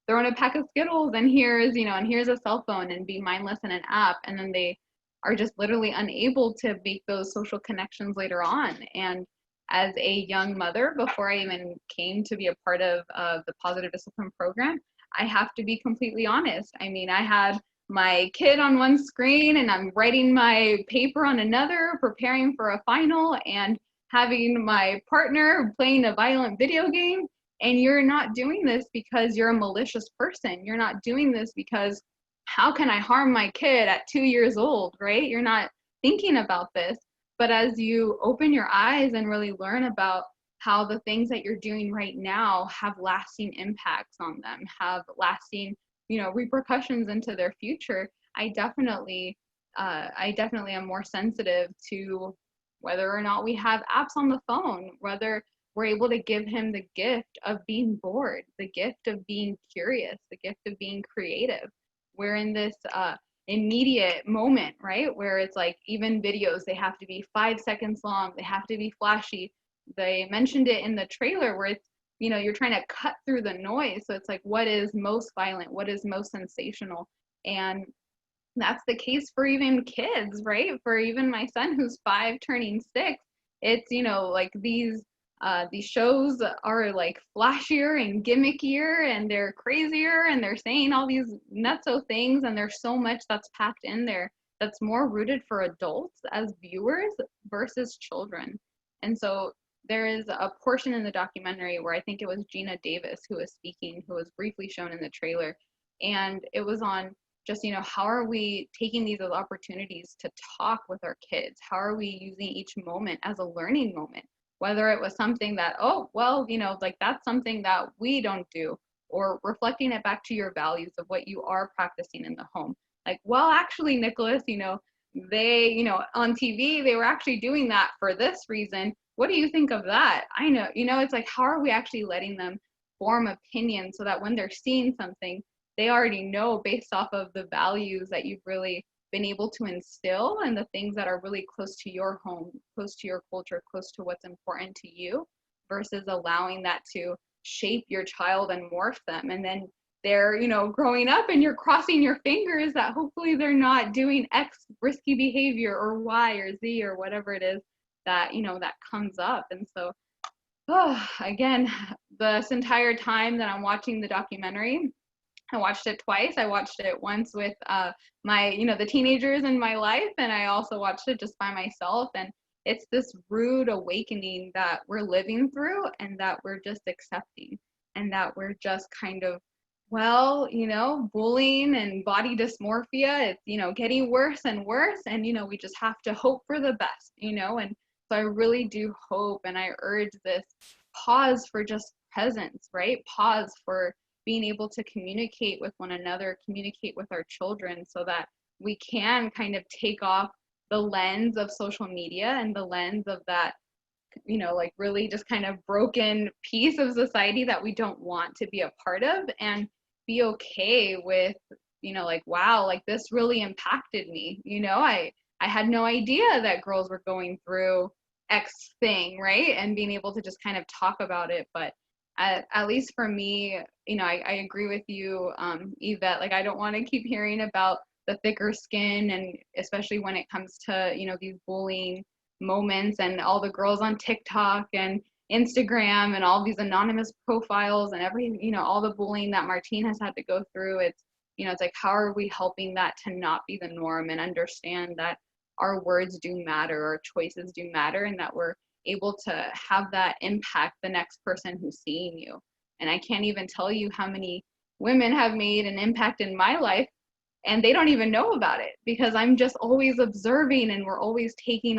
throwing a pack of Skittles and here's a cell phone and be mindless in an app, and then they are just literally unable to make those social connections later on. And as a young mother, before I even came to be a part of the Positive Discipline program, I have to be completely honest. I mean, I had my kid on one screen and I'm writing my paper on another, preparing for a final, and having my partner playing a violent video game. And you're not doing this because you're a malicious person. You're not doing this because how can I harm my kid at 2 years old, right? You're not thinking about this. But as you open your eyes and really learn about how the things that you're doing right now have lasting impacts on them, have lasting, repercussions into their future, I definitely am more sensitive to whether or not we have apps on the phone, whether we're able to give him the gift of being bored, the gift of being curious, the gift of being creative. We're in this immediate moment, right? Where it's like, even videos, they have to be 5 seconds long, they have to be flashy. They mentioned it in the trailer where it's, you're trying to cut through the noise. So it's like, what is most violent? What is most sensational? And that's the case for even kids, right? For even my son who's 5 turning 6, it's, like these shows are like flashier and gimmickier and they're crazier and they're saying all these nutso things, and there's so much that's packed in there that's more rooted for adults as viewers versus children. And so there is a portion in the documentary where I think it was Gina Davis who was speaking, who was briefly shown in the trailer, and it was on just, how are we taking these as opportunities to talk with our kids? How are we using each moment as a learning moment? Whether it was something that, like that's something that we don't do, or reflecting it back to your values of what you are practicing in the home. Like, well, actually, Nicholas, they, on TV, they were actually doing that for this reason. What do you think of that? I know, it's like, how are we actually letting them form opinions so that when they're seeing something, they already know based off of the values that you've really been able to instill and the things that are really close to your home, close to your culture, close to what's important to you, versus allowing that to shape your child and morph them. And then they're, growing up and you're crossing your fingers that hopefully they're not doing X risky behavior or Y or Z or whatever it is that, that comes up. And so, again, this entire time that I'm watching the documentary, I watched it twice. I watched it once with my, the teenagers in my life, and I also watched it just by myself. And it's this rude awakening that we're living through and that we're just accepting, and that we're just kind of well, bullying and body dysmorphia, it's, getting worse and worse. And, we just have to hope for the best, and so I really do hope, and I urge this pause for just presence, right? Pause for being able to communicate with one another, communicate with our children, so that we can kind of take off the lens of social media and the lens of that, like really just kind of broken piece of society that we don't want to be a part of, and be okay with, like, wow, like this really impacted me. I had no idea that girls were going through X thing, right? And being able to just kind of talk about it. But at least for me, I agree with you, Yvette. Like, I don't want to keep hearing about the thicker skin, and especially when it comes to, these bullying moments and all the girls on TikTok and Instagram and all these anonymous profiles and everything, all the bullying that Martine has had to go through. It's, it's like, how are we helping that to not be the norm, and understand that our words do matter, our choices do matter, and that we're able to have that impact the next person who's seeing you. And I can't even tell you how many women have made an impact in my life, and they don't even know about it, because I'm just always observing, and we're always taking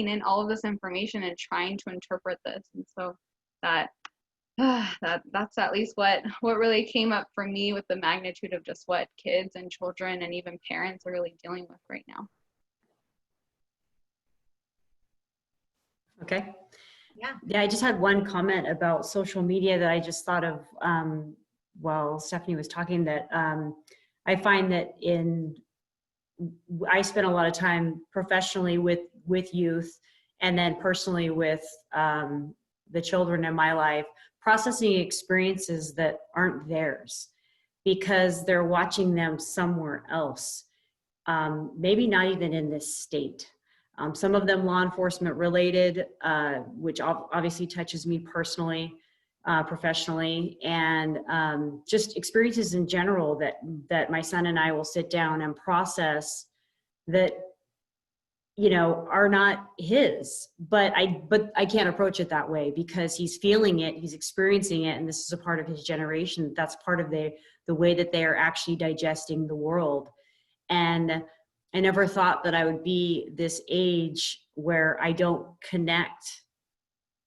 in all of this information and trying to interpret this. And so that's at least what really came up for me with the magnitude of just what kids and children and even parents are really dealing with right now. Okay. Yeah, I just had one comment about social media that I just thought of while Stephanie was talking, that I find that I spend a lot of time professionally with youth, and then personally with the children in my life, processing experiences that aren't theirs because they're watching them somewhere else, maybe not even in this state. Some of them law enforcement related, which obviously touches me personally, professionally, and just experiences in general that my son and I will sit down and process that, are not his, but I can't approach it that way because he's feeling it, he's experiencing it, and this is a part of his generation. That's part of the way that they are actually digesting the world. And I never thought that I would be this age where I don't connect.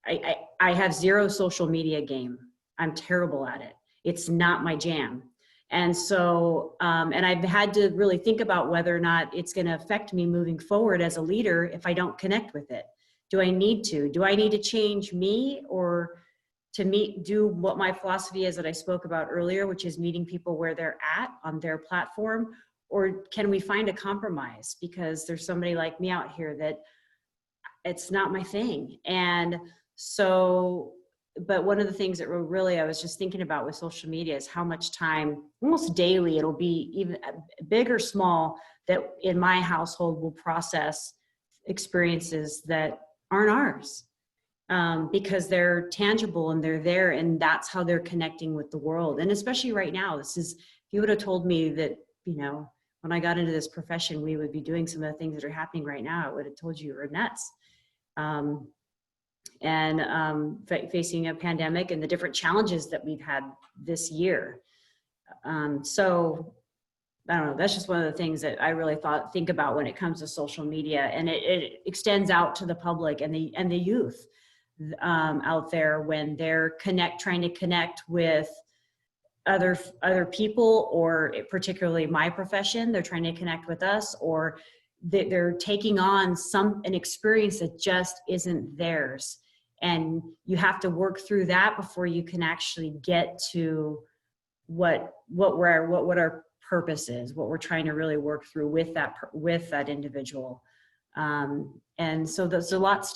I have zero social media game. I'm terrible at it. It's not my jam. And so, and I've had to really think about whether or not it's going to affect me moving forward as a leader if I don't connect with it. Do I need to? Do I need to change me, or to do what my philosophy is that I spoke about earlier, which is meeting people where they're at on their platform? Or can we find a compromise? Because there's somebody like me out here that it's not my thing. And so, but one of the things that really I was just thinking about with social media is how much time, almost daily, it'll be even big or small, that in my household will process experiences that aren't ours, because they're tangible and they're there, and that's how they're connecting with the world. And especially right now, if you would have told me that, when I got into this profession, we would be doing some of the things that are happening right now, I would have told you were nuts. Facing a pandemic and the different challenges that we've had this year. So I don't know, that's just one of the things that I really think about when it comes to social media, and it extends out to the public and the youth out there when they're trying to connect with other people, or particularly my profession, they're trying to connect with us, or they're taking on an experience that just isn't theirs. And you have to work through that before you can actually get to what our purpose is, what we're trying to really work through with that individual. And so there's a lot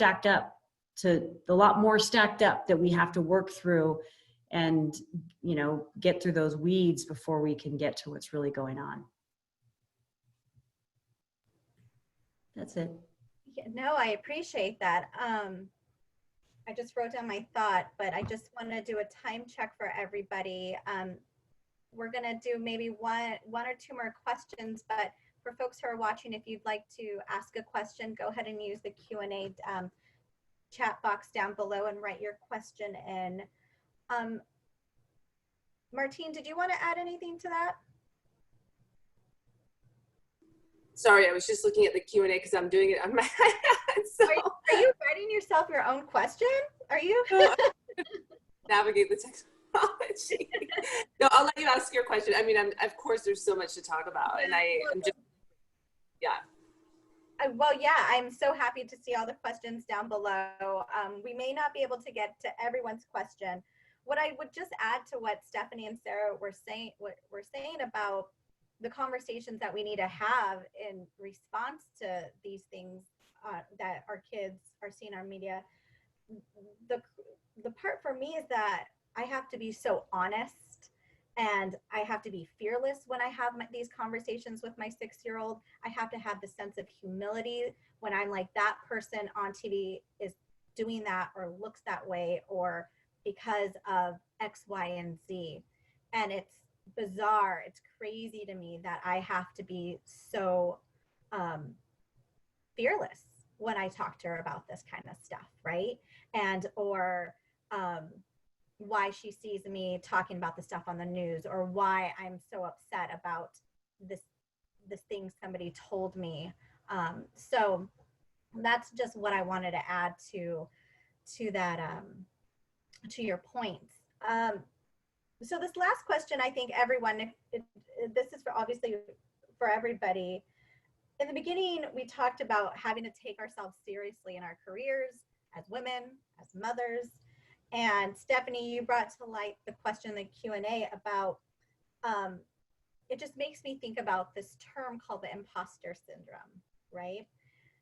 more stacked up that we have to work through, and get through those weeds before we can get to what's really going on. That's it. Yeah, no, I appreciate that. I just wrote down my thought, but I just want to do a time check for everybody. We're going to do maybe one or two more questions, but for folks who are watching, if you'd like to ask a question, go ahead and use the Q&A chat box down below and write your question in. Martine, did you want to add anything to that? Sorry, I was just looking at the Q&A because I'm doing it on my iPad. So. Are you writing yourself your own question? Are you? Navigate the technology. No, I'll let you ask your question. I mean, of course, there's so much to talk about, and I'm just, yeah. Well, yeah, I'm so happy to see all the questions down below. We may not be able to get to everyone's question. What I would just add to what Stephanie and Sarah were saying, about the conversations that we need to have in response to these things that our kids are seeing on media. The part for me is that I have to be so honest and I have to be fearless when I have these conversations with my 6-year-old. I have to have the sense of humility when I'm like, that person on TV is doing that or looks that way or because of X, Y, and Z. And it's bizarre. It's crazy to me that I have to be so fearless when I talk to her about this kind of stuff, right? And or why she sees me talking about the stuff on the news, or why I'm so upset about this thing somebody told me. So that's just what I wanted to add to that, to your points. So this last question, I think everyone, this is obviously for everybody. In the beginning, we talked about having to take ourselves seriously in our careers as women, as mothers. And Stephanie, you brought to light the question in the Q&A about, it just makes me think about this term called the imposter syndrome, right?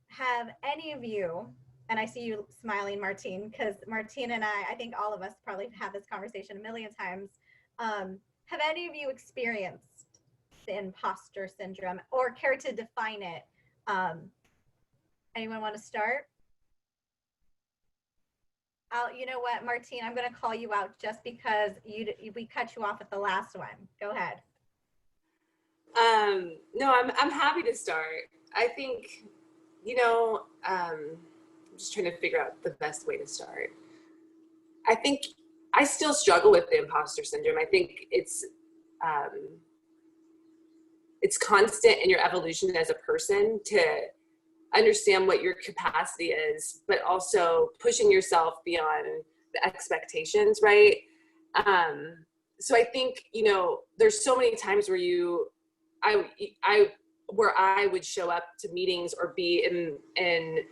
Have any of you, and I see you smiling, Martine, because Martine and I think all of us probably have this conversation a million times. Have any of you experienced the imposter syndrome or care to define it? Anyone want to start? You know what, Martine, I'm going to call you out just because we cut you off at the last one. Go ahead. No, I'm happy to start. I think, I'm just trying to figure out the best way to start. I think I still struggle with the imposter syndrome. I think it's constant in your evolution as a person to understand what your capacity is, but also pushing yourself beyond the expectations, right? So I think, there's so many times where I would show up to meetings or be in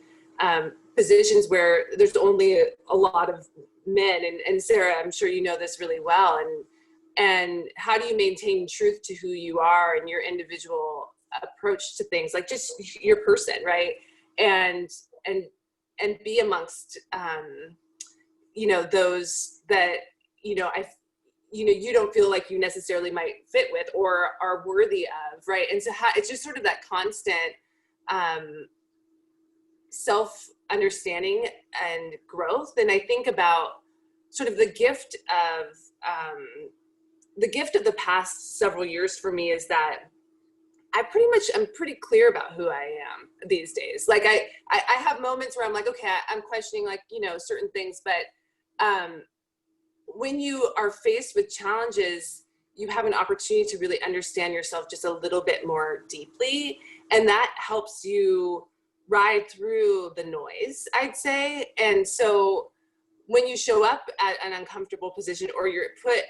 positions where there's only a lot of men, and Sarah, I'm sure you know this really well, and how do you maintain truth to who you are and your individual approach to things, like just your person, right? And be amongst those that you don't feel like you necessarily might fit with or are worthy of, right? And so it's just sort of that constant self-understanding and growth. And I think about sort of the gift of the past several years for me is that I'm pretty clear about who I am these days. Like I have moments where I'm like, okay, I'm questioning certain things, but when you are faced with challenges, you have an opportunity to really understand yourself just a little bit more deeply. And that helps you ride through the noise, I'd say. And so when you show up at an uncomfortable position, or you're put,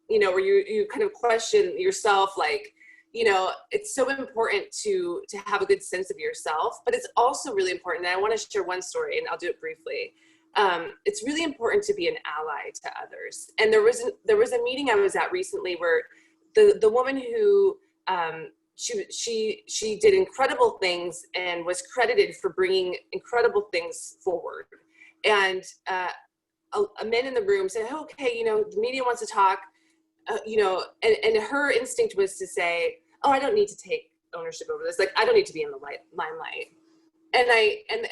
where you kind of question yourself, like, it's so important to have a good sense of yourself, but it's also really important. And I want to share one story, and I'll do it briefly. It's really important to be an ally to others. And there was a meeting I was at recently where the woman who she did incredible things and was credited for bringing incredible things forward. And a man in the room said, okay, the media wants to talk, and her instinct was to say, oh, I don't need to take ownership over this. Like, I don't need to be in the limelight. And okay, and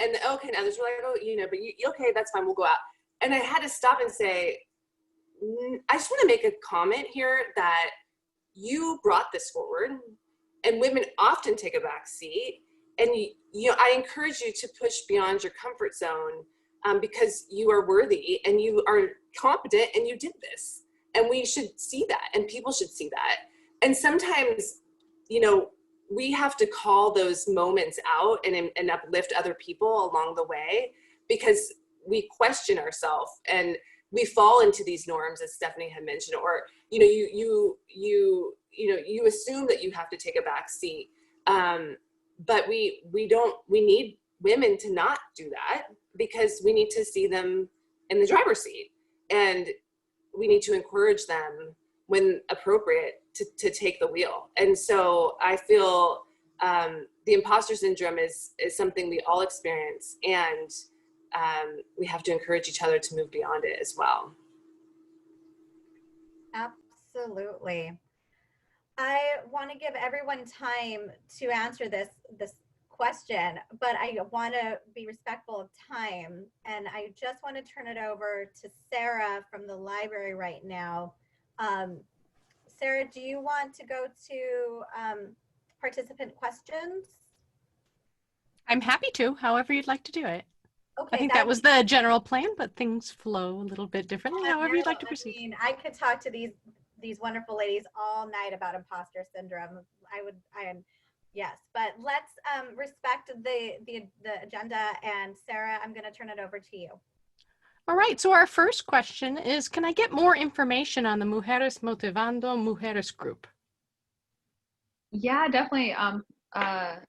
others were like, oh, but okay, that's fine, we'll go out. And I had to stop and say, I just want to make a comment here that you brought this forward, and women often take a back seat. And I encourage you to push beyond your comfort zone, because you are worthy and you are competent and you did this. And we should see that, and people should see that. And sometimes, you know, we have to call those moments out and uplift other people along the way, because we question ourselves and we fall into these norms, as Stephanie had mentioned, or, you know, you assume that you have to take a back seat. But we need women to not do that, because we need to see them in the driver's seat, and we need to encourage them when appropriate to take the wheel. And so I feel the imposter syndrome is something we all experience, and we have to encourage each other to move beyond it as well. Absolutely. I want to give everyone time to answer this question, but I want to be respectful of time. And I just want to turn it over to Sarah from the library right now. Sarah, do you want to go to participant questions? I'm happy to, however you'd like to do it. Okay, I think that was the general plan, but things flow a little bit differently, however you'd like to proceed. I mean, I could talk to these wonderful ladies all night about imposter syndrome. Yes, but let's respect the agenda. And Sarah, I'm going to turn it over to you. All right, so our first question is, can I get more information on the Mujeres Motivando Mujeres group? Yeah, definitely.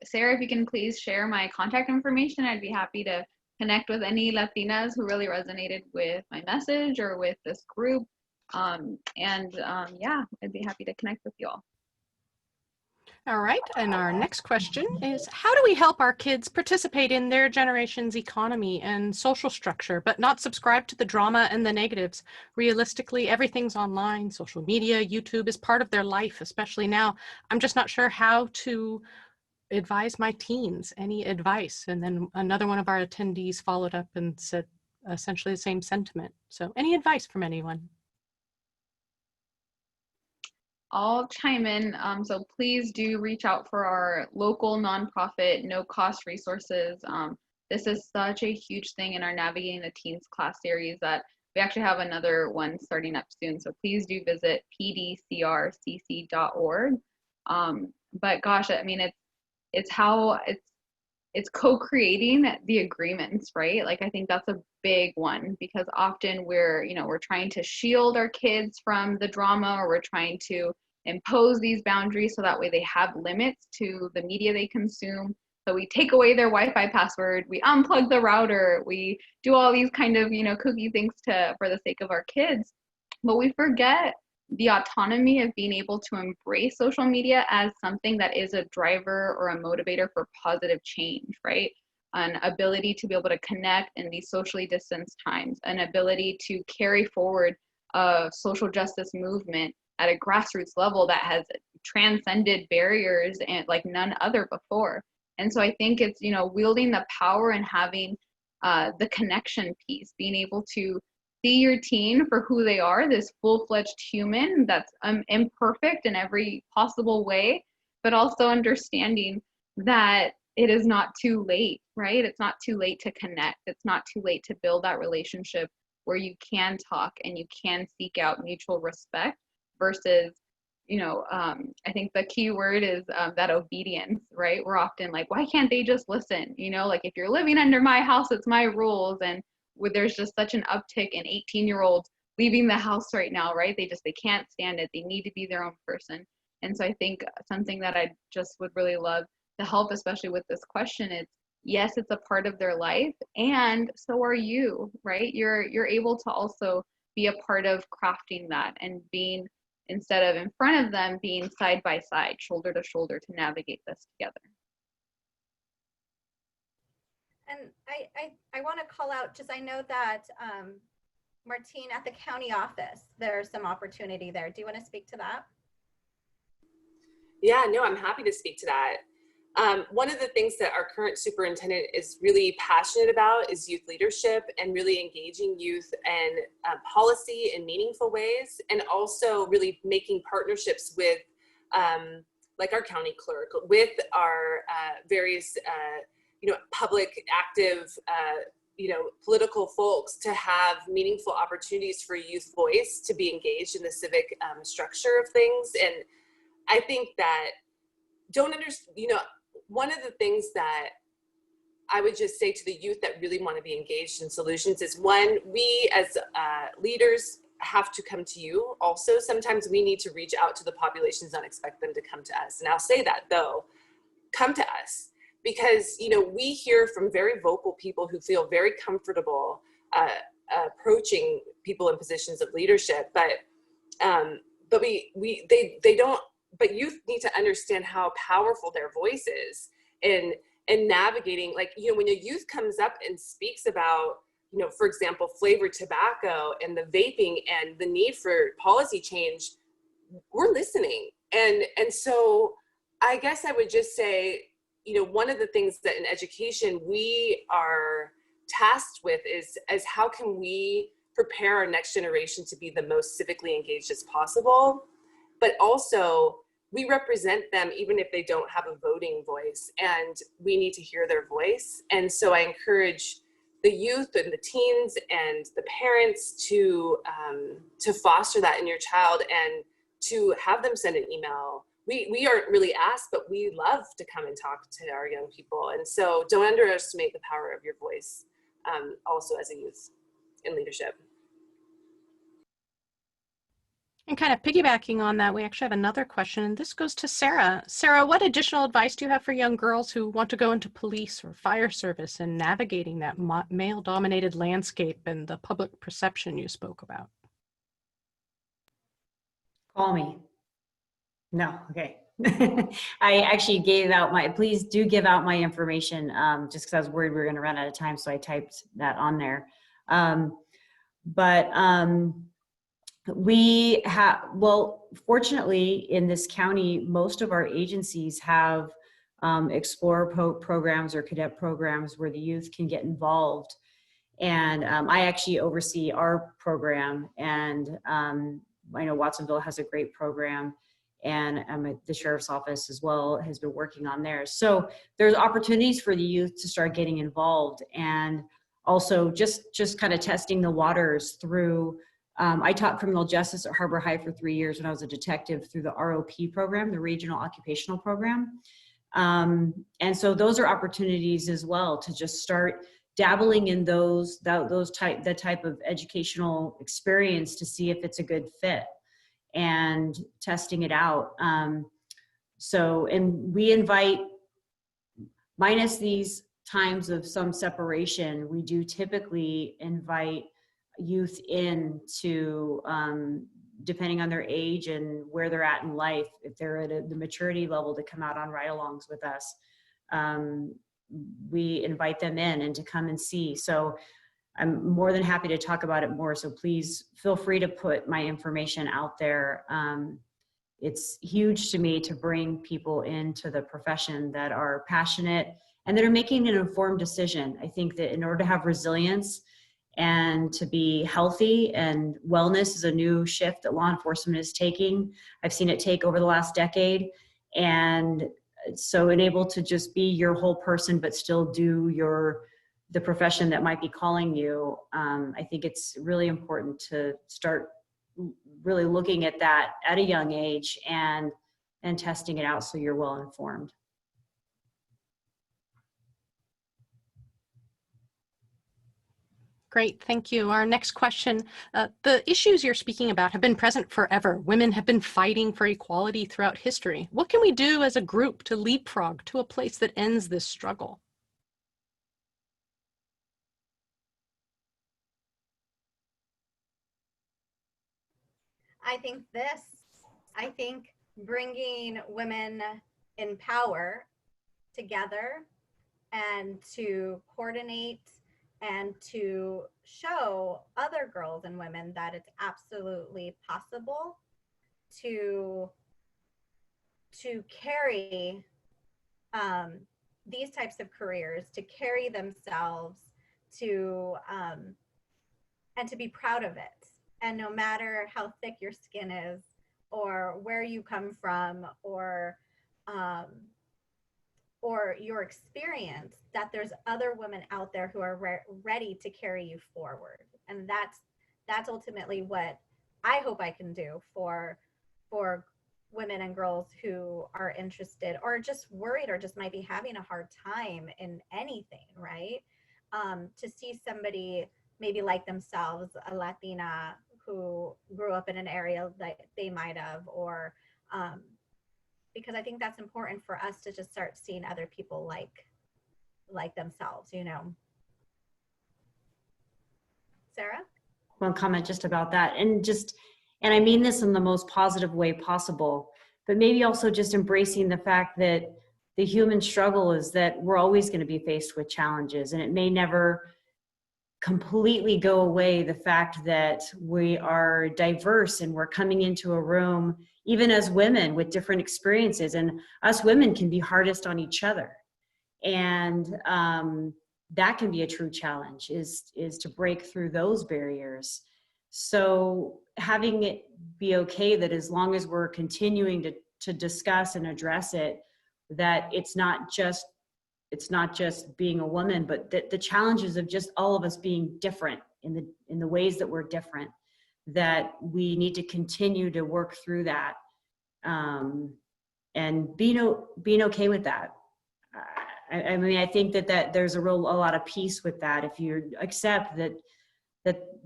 Sarah, if you can please share my contact information, I'd be happy to connect with any Latinas who really resonated with my message or with this group. Yeah, I'd be happy to connect with you all. All right, and our next question is, how do we help our kids participate in their generation's economy and social structure, but not subscribe to the drama and the negatives? Realistically, everything's online, social media, YouTube is part of their life, especially now. I'm just not sure how to advise my teens. Any advice? And then another one of our attendees followed up and said essentially the same sentiment. So any advice from anyone? I'll chime in. So please do reach out for our local nonprofit, no-cost resources. This is such a huge thing in our Navigating the Teens class series that we actually have another one starting up soon. So please do visit pdcrcc.org. But gosh, I mean, it's co-creating the agreements, right? Like, I think that's a big one, because often we're trying to shield our kids from the drama, or we're trying to impose these boundaries so that way they have limits to the media they consume. So we take away their Wi-Fi password, we unplug the router, we do all these kind of, kooky things for the sake of our kids. But we forget the autonomy of being able to embrace social media as something that is a driver or a motivator for positive change, right? An ability to be able to connect in these socially distanced times, an ability to carry forward a social justice movement at a grassroots level that has transcended barriers and like none other before. And so I think it's, wielding the power and having the connection piece, being able to see your teen for who they are, this full-fledged human that's imperfect in every possible way, but also understanding that it is not too late, right? It's not too late to connect. It's not too late to build that relationship where you can talk and you can seek out mutual respect versus, I think the key word is that obedience, right? We're often like, why can't they just listen? Like, if you're living under my house, it's my rules. And there's just such an uptick in 18-year-olds leaving the house right now, right? They can't stand it. They need to be their own person. And so I think something that I just would really love to help, especially with this question, is yes, it's a part of their life, and so are you, right? You're able to also be a part of crafting that and being, instead of in front of them, being side by side, shoulder to shoulder to navigate this together. And I want to call out, just I know that Martine, at the county office, there's some opportunity there. Do you want to speak to that? Yeah, no, I'm happy to speak to that. One of the things that our current superintendent is really passionate about is youth leadership and really engaging youth and policy in meaningful ways, and also really making partnerships with like our county clerk, with our various public active political folks to have meaningful opportunities for youth voice to be engaged in the civic structure of things. And I think that one of the things that I would just say to the youth that really want to be engaged in solutions is, one, we as leaders have to come to you. Also, sometimes we need to reach out to the populations and expect them to come to us. And I'll say that though, come to us, because we hear from very vocal people who feel very comfortable approaching people in positions of leadership, but youth need to understand how powerful their voice is in navigating, when a youth comes up and speaks about, for example, flavored tobacco and the vaping and the need for policy change, we're listening. And so I guess I would just say, one of the things that in education we are tasked with is how can we prepare our next generation to be the most civically engaged as possible, but also we represent them even if they don't have a voting voice, and we need to hear their voice. And so I encourage the youth and the teens and the parents to foster that in your child and to have them send an email. We aren't really asked, but we love to come and talk to our young people. And so don't underestimate the power of your voice, also as a youth in leadership. And kind of piggybacking on that, we actually have another question, and this goes to Sarah. Sarah, what additional advice do you have for young girls who want to go into police or fire service and navigating that male-dominated landscape and the public perception you spoke about? Call me. No, okay. I actually gave out please do give out my information, just because I was worried we were going to run out of time, so I typed that on there. We have, fortunately in this county, most of our agencies have Explorer programs or cadet programs where the youth can get involved. And I actually oversee our program, and I know Watsonville has a great program, and the sheriff's office as well has been working on theirs. So there's opportunities for the youth to start getting involved, and also just kind of testing the waters through. I taught criminal justice at Harbor High for 3 years when I was a detective through the ROP program, the Regional Occupational Program. And so those are opportunities as well to just start dabbling in that type of educational experience to see if it's a good fit and testing it out. And we invite, minus these times of some separation, we do typically invite youth in to, depending on their age and where they're at in life, if they're at the maturity level, to come out on ride-alongs with us. We invite them in and to come and see. So I'm more than happy to talk about it more. So please feel free to put my information out there. It's huge to me to bring people into the profession that are passionate and that are making an informed decision. I think that in order to have resilience and to be healthy, and wellness is a new shift that law enforcement is taking. I've seen it take over the last decade. And so enable to just be your whole person, but still do the profession that might be calling you. I think it's really important to start really looking at that at a young age and testing it out so you're well informed. Great, thank you. Our next question, the issues you're speaking about have been present forever. Women have been fighting for equality throughout history. What can we do as a group to leapfrog to a place that ends this struggle? I think bringing women in power together and to coordinate and to show other girls and women that it's absolutely possible to carry these types of careers, to carry themselves, and to be proud of it. And no matter how thick your skin is, or where you come from, or or your experience, that there's other women out there who are ready to carry you forward. And that's ultimately what I hope I can do for women and girls who are interested or just worried or just might be having a hard time in anything, right? To see somebody maybe like themselves, a Latina who grew up in an area that they might have, or because I think that's important for us to just start seeing other people like themselves, you know. Sarah? One comment just about that, and I mean this in the most positive way possible, but maybe also just embracing the fact that the human struggle is that we're always going to be faced with challenges, and it may never completely go away, the fact that we are diverse and we're coming into a room, even as women, with different experiences, and us women can be hardest on each other. And that can be a true challenge, is to break through those barriers. So having it be okay that as long as we're continuing to discuss and address it, that it's not just being a woman, but that the challenges of just all of us being different in the ways that we're different, that we need to continue to work through that, and being okay with that. I mean, I think that there's a lot of peace with that if you accept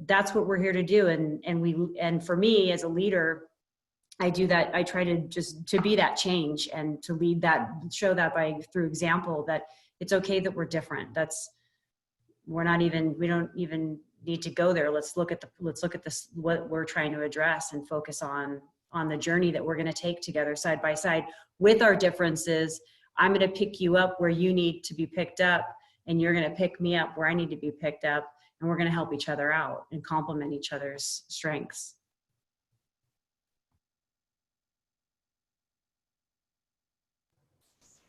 that's what we're here to do, and for me as a leader, I do that. I try to be that change and to lead that, show that through example, that it's okay that we're different. We don't even need to go there. Let's look at this, what we're trying to address, and focus on the journey that we're going to take together side by side with our differences. I'm going to pick you up where you need to be picked up, and you're going to pick me up where I need to be picked up, and we're going to help each other out and complement each other's strengths.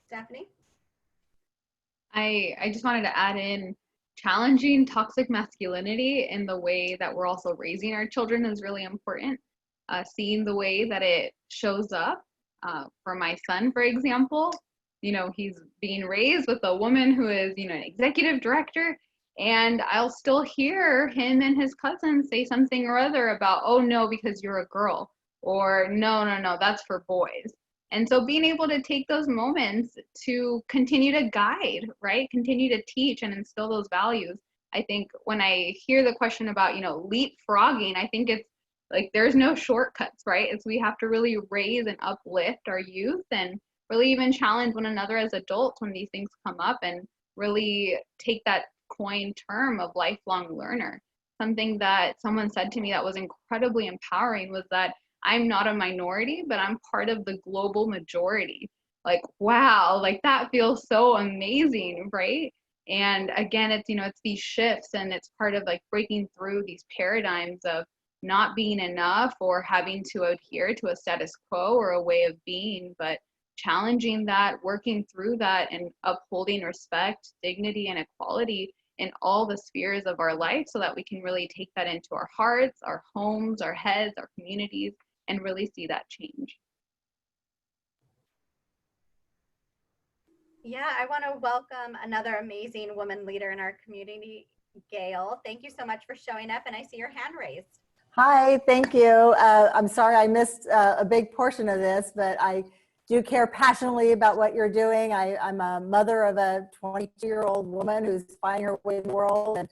Stephanie? I just wanted to add in, challenging toxic masculinity in the way that we're also raising our children is really important. Seeing the way that it shows up for my son, for example, you know, he's being raised with a woman who is, you know, an executive director, and I'll still hear him and his cousins say something or other about, oh no, because you're a girl, or no, that's for boys. And so being able to take those moments to continue to guide, right? Continue to teach and instill those values. I think when I hear the question about, you know, leapfrogging, I think it's like there's no shortcuts, right? It's we have to really raise and uplift our youth and really even challenge one another as adults when these things come up, and really take that coined term of lifelong learner. Something that someone said to me that was incredibly empowering was that I'm not a minority, but I'm part of the global majority. Like, wow, like that feels so amazing, right? And again, it's, you know, it's these shifts, and it's part of like breaking through these paradigms of not being enough or having to adhere to a status quo or a way of being, but challenging that, working through that, and upholding respect, dignity, and equality in all the spheres of our life, so that we can really take that into our hearts, our homes, our heads, our communities, and really see that change. Yeah, I want to welcome another amazing woman leader in our community, Gail. Thank you so much for showing up, and I see your hand raised. Hi, thank you. I'm sorry I missed a big portion of this, but I do care passionately about what you're doing. I'm a mother of a 22-year-old woman who's finding her way in the world, and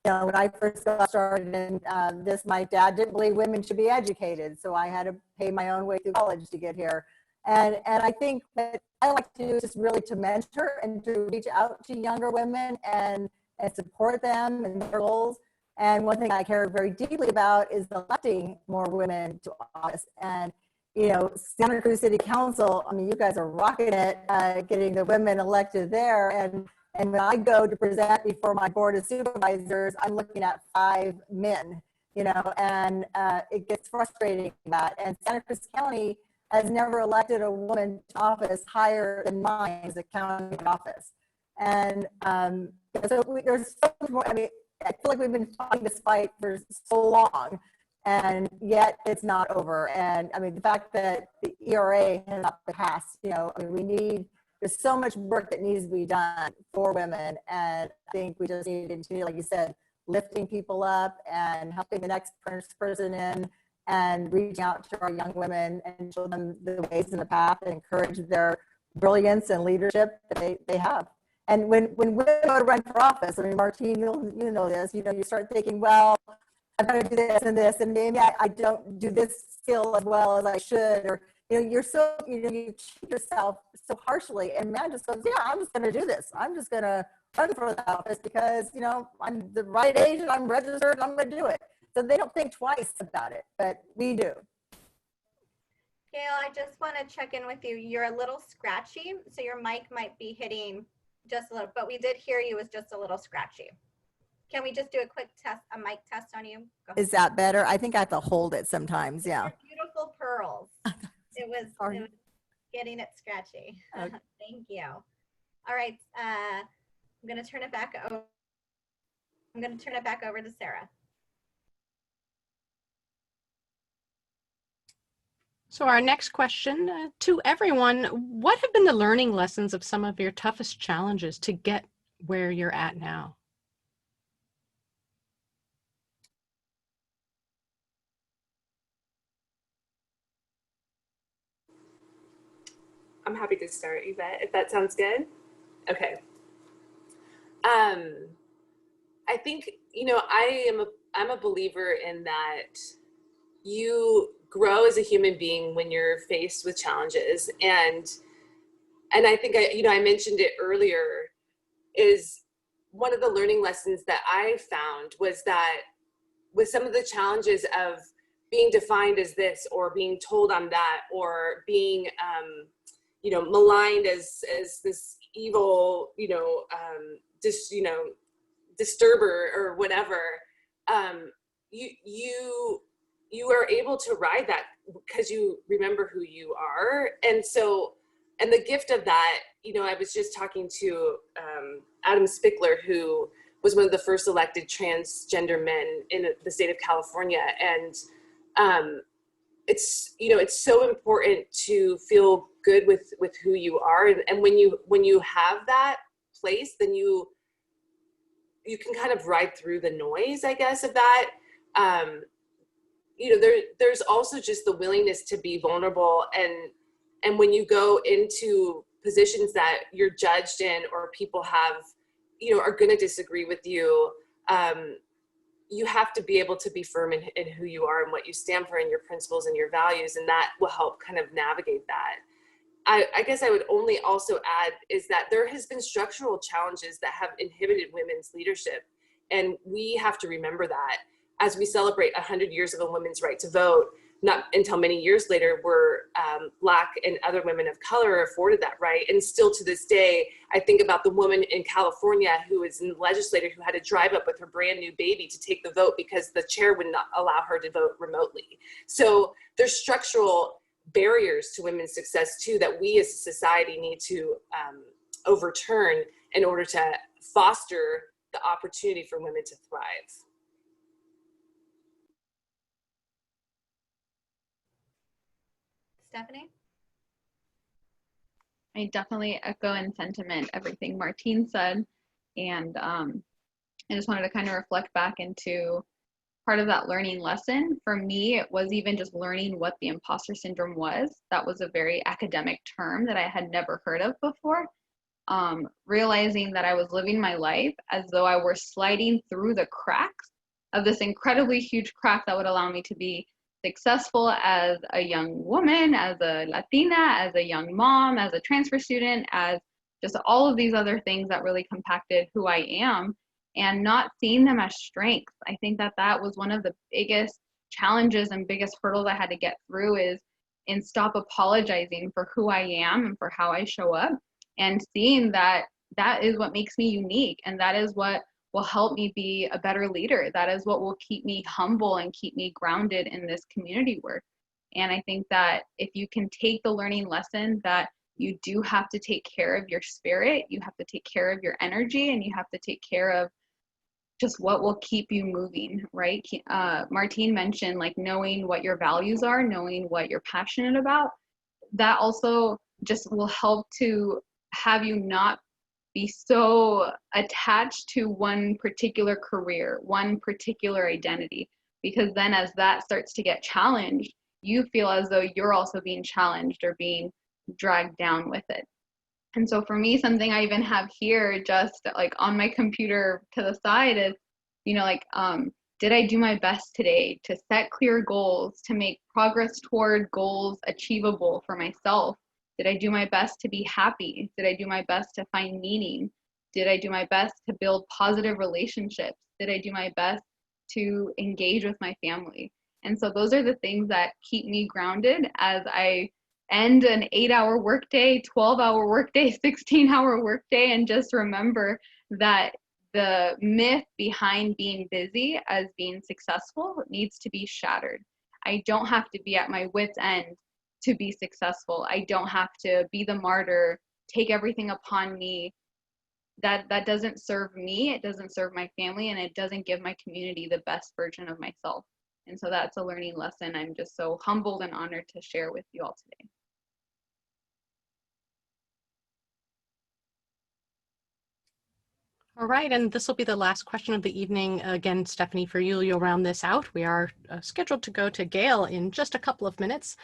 you know, when I first got started in this, my dad didn't believe women should be educated, so I had to pay my own way through college to get here. And I think that I like to do is just really to mentor and to reach out to younger women and support them and their goals. And one thing I care very deeply about is electing more women to office. And you know, Santa Cruz City Council, I mean, you guys are rocking it, getting the women elected there. And when I go to present before my board of supervisors, I'm looking at 5 men, you know, and it gets frustrating that. And Santa Cruz County has never elected a woman to office higher than mine as a county office. And so there's so much more. I mean, I feel like we've been fighting this fight for so long, and yet it's not over. And I mean, the fact that the ERA has not been passed, you know, I mean, we need there's so much work that needs to be done for women. And I think we just need to continue, like you said, lifting people up and helping the next person in and reaching out to our young women and show them the ways and the path and encourage their brilliance and leadership that they have. And when women go to run for office, I mean, Martine, you know this, you start thinking, well, I've got to do this, and maybe I don't do this skill as well as I should, or, you're so, you treat yourself so harshly, and man just goes, yeah, I'm just going to do this. I'm just going to run for the office because, I'm the right age and I'm registered and I'm going to do it. So they don't think twice about it, but we do. Gail, I just want to check in with you. You're a little scratchy, so your mic might be hitting just a little, but we did hear you was just a little scratchy. Can we just do a quick test, a mic test on you? Go ahead. Is that better? I think I have to hold it sometimes, yeah. Your beautiful pearls. It was getting it scratchy. Okay. Thank you. All right, I'm going to turn it back over. I'm going to turn it back over to Sarah. So our next question to everyone, what have been the learning lessons of some of your toughest challenges to get where you're at now? I'm happy to start, Yvette, if that sounds good. Okay. I think, I'm a believer in that you grow as a human being when you're faced with challenges. And I think I mentioned it earlier, is one of the learning lessons that I found was that with some of the challenges of being defined as this, or being told I'm that, or being, maligned as this evil, disturber or whatever, you are able to ride that because you remember who you are. And so, and the gift of that, I was just talking to Adam Spickler, who was one of the first elected transgender men in the state of California. And it's so important to feel good with who you are. And when you have that place, then you can kind of ride through the noise, I guess, of that. There's also just the willingness to be vulnerable, and when you go into positions that you're judged in, or people have, are going to disagree with you, you have to be able to be firm in who you are and what you stand for and your principles and your values, and that will help kind of navigate that. I guess I would only also add is that there has been structural challenges that have inhibited women's leadership, and we have to remember that. As we celebrate 100 years of a women's right to vote, not until many years later were Black and other women of color afforded that right. And still to this day, I think about the woman in California who is in the legislature who had to drive up with her brand new baby to take the vote because the chair would not allow her to vote remotely. So there's structural barriers to women's success too that we as a society need to overturn in order to foster the opportunity for women to thrive. Stephanie? I definitely echo in sentiment everything Martine said. And I just wanted to kind of reflect back into part of that learning lesson. For me, it was even just learning what the imposter syndrome was. That was a very academic term that I had never heard of before. Realizing that I was living my life as though I were sliding through the cracks of this incredibly huge crack that would allow me to be successful as a young woman, as a Latina, as a young mom, as a transfer student, as just all of these other things that really compacted who I am, and not seeing them as strengths. I think that was one of the biggest challenges and biggest hurdles I had to get through, is and stop apologizing for who I am and for how I show up, and seeing that that is what makes me unique, and that is what will help me be a better leader. That is what will keep me humble and keep me grounded in this community work. And I think that if you can take the learning lesson that you do have to take care of your spirit, you have to take care of your energy, and you have to take care of just what will keep you moving, right? Martine mentioned like knowing what your values are, knowing what you're passionate about. That also just will help to have you not be so attached to one particular career, one particular identity, because then as that starts to get challenged, you feel as though you're also being challenged or being dragged down with it. And so for me, something I even have here just like on my computer to the side is, you know, like, did I do my best today to set clear goals, to make progress toward goals achievable for myself? Did I do my best to be happy? Did I do my best to find meaning? Did I do my best to build positive relationships? Did I do my best to engage with my family? And so those are the things that keep me grounded as I end an 8-hour workday, 12-hour workday, 16-hour workday, and just remember that the myth behind being busy as being successful needs to be shattered. I don't have to be at my wit's end to be successful. I don't have to be the martyr, take everything upon me. That doesn't serve me, it doesn't serve my family, and it doesn't give my community the best version of myself. And so that's a learning lesson I'm just so humbled and honored to share with you all today. All right, and this will be the last question of the evening. Again, Stephanie, for you, you'll round this out. We are scheduled to go to Gail in just a couple of minutes.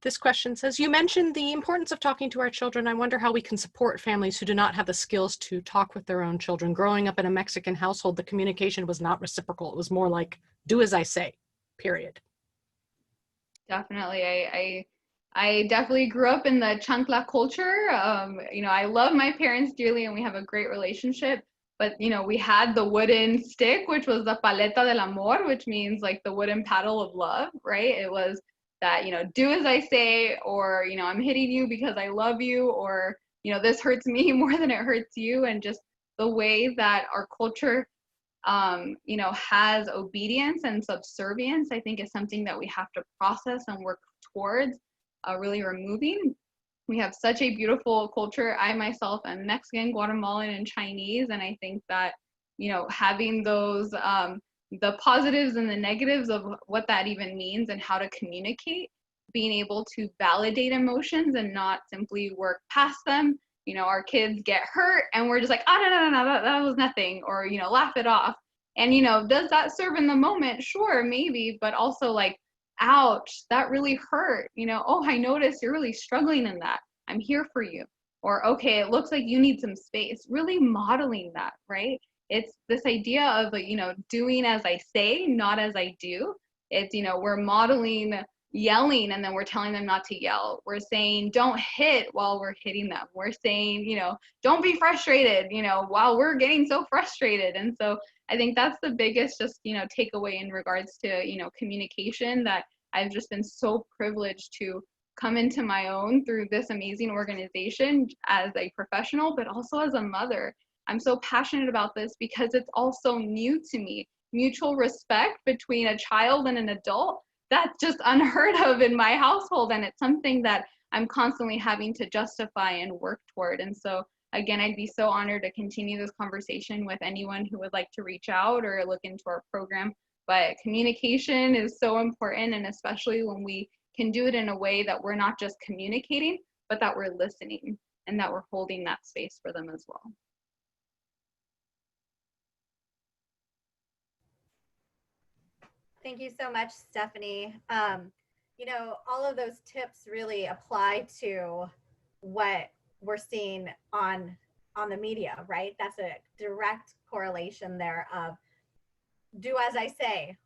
This question says, you mentioned the importance of talking to our children. I wonder how we can support families who do not have the skills to talk with their own children. Growing up in a Mexican household, the communication was not reciprocal. It was more like, do as I say, period. Definitely. I definitely grew up in the chancla culture. You know, I love my parents dearly and we have a great relationship. But, you know, we had the wooden stick, which was the paleta del amor, which means like the wooden paddle of love, right? It was that, you know, do as I say, or, you know, I'm hitting you because I love you, or, you know, this hurts me more than it hurts you. And just the way that our culture, you know, has obedience and subservience, I think is something that we have to process and work towards really removing. We have such a beautiful culture. I myself am Mexican, Guatemalan, and Chinese, and I think that, you know, having those the positives and the negatives of what that even means and how to communicate, being able to validate emotions and not simply work past them. You know, our kids get hurt and we're just like, oh, no, that was nothing, or, you know, laugh it off. And, you know, does that serve in the moment? Sure, maybe, but also like, ouch, that really hurt. You know, oh, I noticed you're really struggling in that. I'm here for you. Or, okay, it looks like you need some space. Really modeling that, right? It's this idea of, you know, doing as I say, not as I do. It's, you know, we're modeling yelling and then we're telling them not to yell. We're saying don't hit while we're hitting them. We're saying, you know, don't be frustrated, you know, while we're getting so frustrated. And so I think that's the biggest just, you know, takeaway in regards to, you know, communication, that I've just been so privileged to come into my own through this amazing organization as a professional, but also as a mother. I'm so passionate about this because it's also new to me. Mutual respect between a child and an adult, that's just unheard of in my household. And it's something that I'm constantly having to justify and work toward. And so again, I'd be so honored to continue this conversation with anyone who would like to reach out or look into our program. But communication is so important, and especially when we can do it in a way that we're not just communicating, but that we're listening and that we're holding that space for them as well. Thank you so much, Stephanie. You know, all of those tips really apply to what we're seeing on the media, right? That's a direct correlation there of do as I say,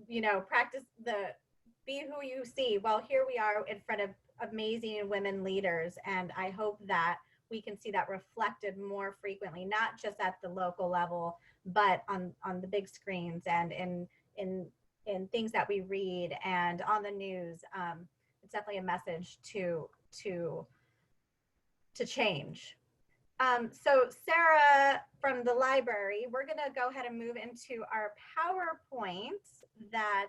you know, practice be who you see. Well, here we are in front of amazing women leaders, and I hope that we can see that reflected more frequently, not just at the local level, but on the big screens and in things that we read and on the news. It's definitely a message to change. So Sarah from the library, we're gonna go ahead and move into our PowerPoint that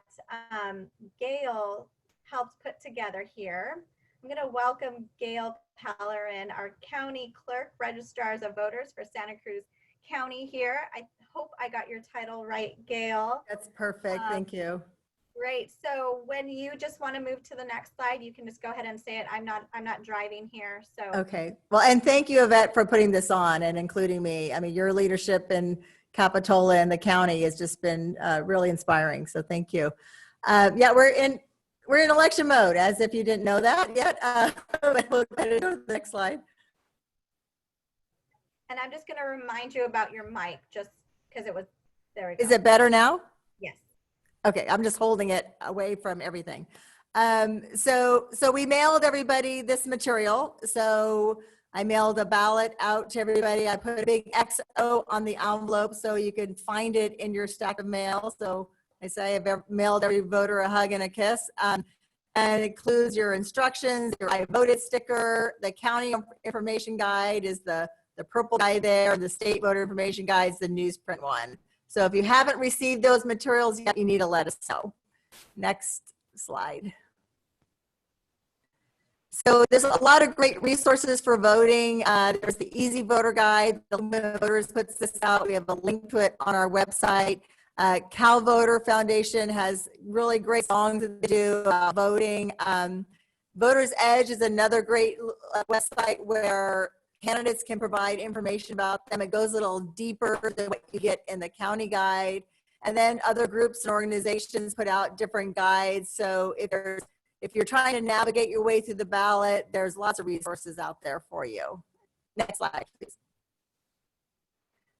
Gail helped put together here. I'm gonna welcome Gail Pallerin, our County Clerk, Registrars of Voters for Santa Cruz County here. I hope I got your title right, Gail. That's perfect, thank you. Great. So when you just want to move to the next slide, you can just go ahead and say it. I'm not driving here. So Okay. Well, and thank you, Yvette, for putting this on and including me. I mean, your leadership in Capitola and the county has just been really inspiring. So thank you. Yeah, we're in election mode, as if you didn't know that yet. We'll go to the next slide. And I'm just going to remind you about your mic, just because it was, there we go. Is it better now? Yes. Okay, I'm just holding it away from everything. So we mailed everybody this material. So I mailed a ballot out to everybody. I put a big XO on the envelope so you can find it in your stack of mail. So I say I've mailed every voter a hug and a kiss. And it includes your instructions, your I voted sticker, the county information guide is the purple guide there, the state voter information guide is the newsprint one. So if you haven't received those materials yet, you need to let us know. Next slide. So there's a lot of great resources for voting. There's the Easy Voter Guide. The Women Voters puts this out. We have a link to it on our website. Cal Voter Foundation has really great songs that they do about voting. Voters Edge is another great website where candidates can provide information about them. It goes a little deeper than what you get in the county guide. And then other groups and organizations put out different guides. So if you're trying to navigate your way through the ballot, there's lots of resources out there for you. Next slide, please.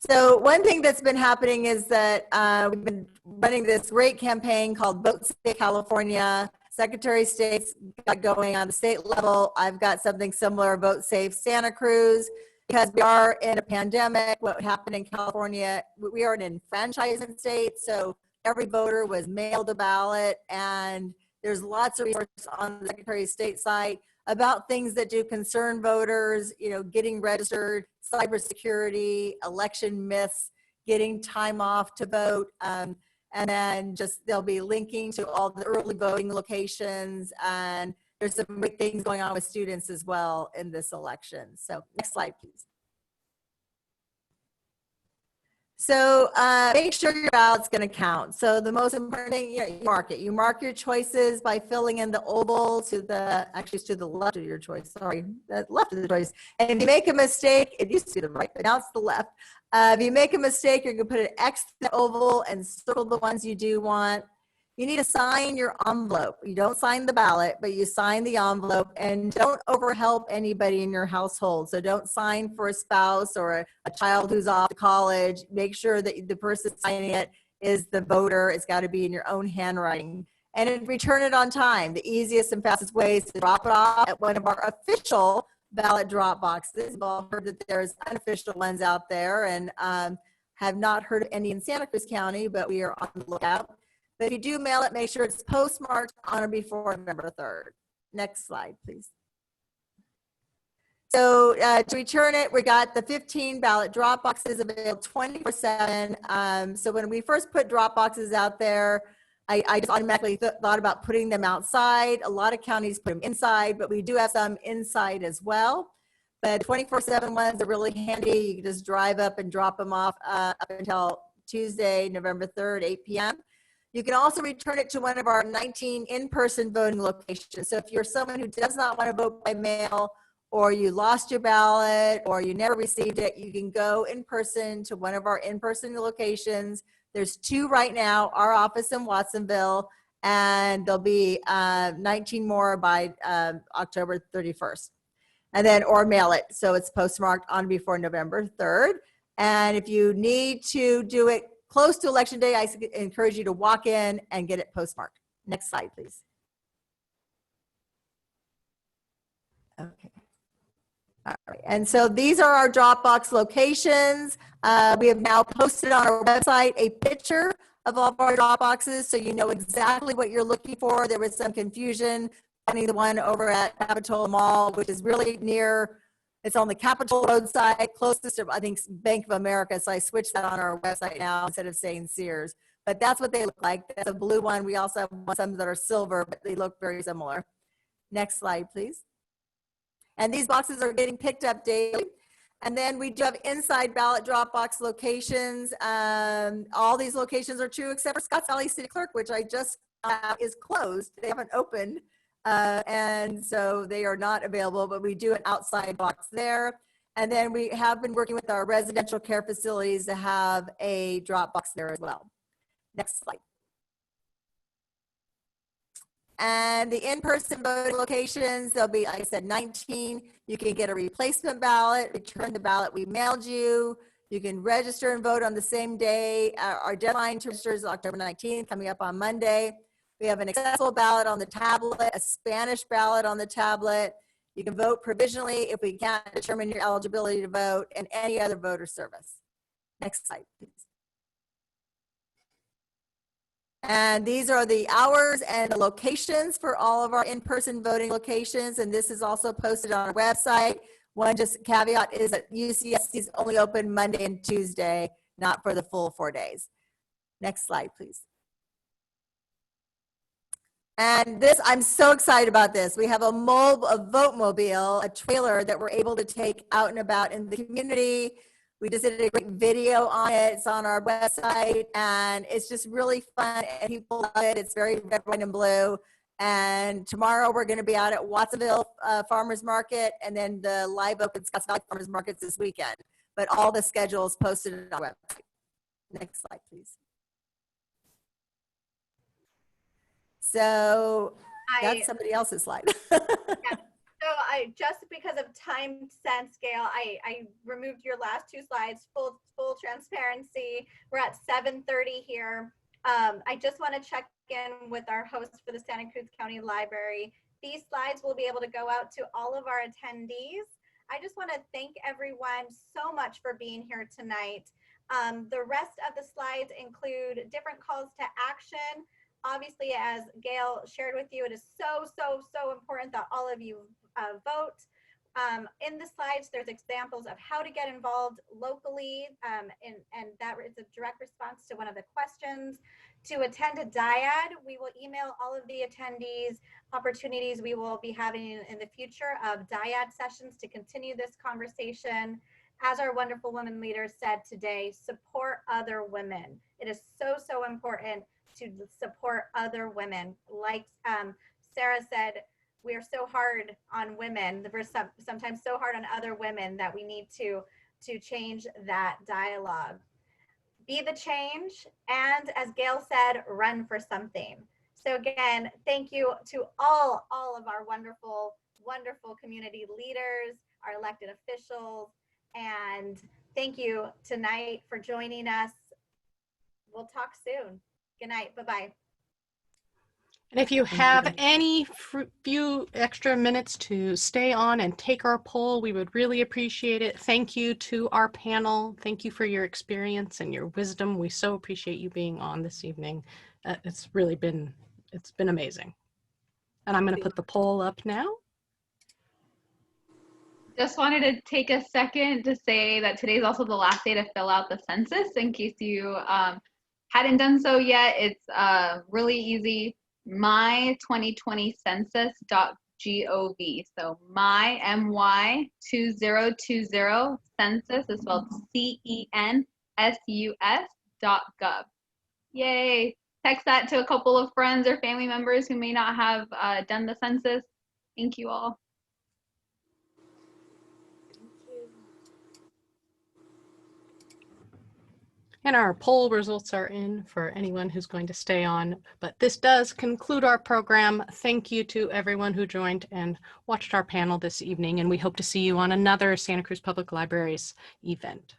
So one thing that's been happening is that we've been running this great campaign called Vote Safe California. Secretary of State's got going on the state level. I've got something similar, Vote Safe Santa Cruz, because we are in a pandemic. What happened in California, we are an enfranchising state, so every voter was mailed a ballot, and there's lots of resources on the Secretary of State site about things that do concern voters, you know, getting registered, cybersecurity, election myths, getting time off to vote. And then just they'll be linking to all the early voting locations, and there's some great things going on with students as well in this election. So next slide, please. So make sure your ballot's going to count. So the most important thing, you mark it. You mark your choices by filling in the oval to the, actually it's to the left of your choice, sorry, the left of the choice. And if you make a mistake, it used to be the right, but now it's the left. If you make a mistake, you're going to put an X in the oval and circle the ones you do want. You need to sign your envelope. You don't sign the ballot, but you sign the envelope, and don't overhelp anybody in your household. So don't sign for a spouse or a child who's off to college. Make sure that the person signing it is the voter. It's got to be in your own handwriting. And then return it on time. The easiest and fastest way is to drop it off at one of our official ballot drop boxes. We've all heard that there's unofficial ones out there, and have not heard of any in Santa Cruz County, but we are on the lookout. But if you do mail it, make sure it's postmarked on or before November 3rd. Next slide, please. So to return it, we got the 15 ballot drop boxes available 24/7. So when we first put drop boxes out there, I just automatically thought about putting them outside. A lot of counties put them inside, but we do have some inside as well. But 24/7 ones are really handy. You can just drive up and drop them off up until Tuesday, November 3rd, 8 p.m. You can also return it to one of our 19 in-person voting locations. So if you're someone who does not want to vote by mail, or you lost your ballot, or you never received it, you can go in person to one of our in-person locations. There's 2 right now, our office in Watsonville, and there'll be 19 more by October 31st. And then, or mail it, so it's postmarked on before November 3rd. And if you need to do it close to Election Day, I encourage you to walk in and get it postmarked. Next slide, please. Okay. All right, and so these are our Dropbox locations. We have now posted on our website a picture of all of our Dropboxes, so you know exactly what you're looking for. There was some confusion finding the one over at Capitola Mall, which is really near, it's on the Capitol Road side, closest to, I think, Bank of America. So I switched that on our website now instead of saying Sears. But that's what they look like. That's a blue one. We also have some that are silver, but they look very similar. Next slide, please. And these boxes are getting picked up daily. And then we do have inside ballot drop box locations. All these locations are true except for Scotts Valley City Clerk, which I just is closed. They haven't opened. And so they are not available, but we do an outside box there. And then we have been working with our residential care facilities to have a drop box there as well. Next slide. And the in-person voting locations, there'll be, like I said, 19. You can get a replacement ballot, return the ballot we mailed you. You can register and vote on the same day. Our deadline to register is October 19th, coming up on Monday. We have an accessible ballot on the tablet, a Spanish ballot on the tablet. You can vote provisionally if we can't determine your eligibility to vote, and any other voter service. Next slide, please. And these are the hours and the locations for all of our in-person voting locations. And this is also posted on our website. One just caveat is that UCSC is only open Monday and Tuesday, not for the full 4 days. Next slide, please. And this, I'm so excited about this. We have a vote mobile, a trailer that we're able to take out and about in the community. We just did a great video on it. It's on our website, and it's just really fun, and people love it. It's very red, white, and blue. And tomorrow we're going to be out at Watsonville Farmers Market, and then the Live Oak and Scotts Valley Farmers Markets this weekend. But all the schedules posted on our website. Next slide, please. So that's somebody else's slide. Yeah. So just because of time sense, Gail, I removed your last two slides, full transparency. We're at 7:30 here. I just want to check in with our host for the Santa Cruz County Library. These slides will be able to go out to all of our attendees. I just want to thank everyone so much for being here tonight. The rest of the slides include different calls to action. Obviously, as Gail shared with you, it is so important that all of you vote. In the slides, there's examples of how to get involved locally, and that is a direct response to one of the questions. To attend a dyad, we will email all of the attendees opportunities we will be having in the future of dyad sessions to continue this conversation. As our wonderful women leaders said today, support other women. It is so important to support other women. Like Sarah said, we are so hard on women. We're sometimes so hard on other women that we need to change that dialogue. Be the change, and as Gail said, run for something. So again, thank you to all of our wonderful community leaders, our elected officials, and thank you tonight for joining us. We'll talk soon. Good night. Bye-bye. And if you have any few extra minutes to stay on and take our poll, we would really appreciate it. Thank you to our panel. Thank you for your experience and your wisdom. We so appreciate you being on this evening. It's been amazing. And I'm going to put the poll up now. Just wanted to take a second to say that today's also the last day to fill out the census in case you hadn't done so yet. It's really easy. my2020census.gov. So my2020 census is spelled CENSUS.gov. Yay! Text that to a couple of friends or family members who may not have done the census. Thank you all. And our poll results are in for anyone who's going to stay on. But this does conclude our program. Thank you to everyone who joined and watched our panel this evening. And we hope to see you on another Santa Cruz Public Libraries event.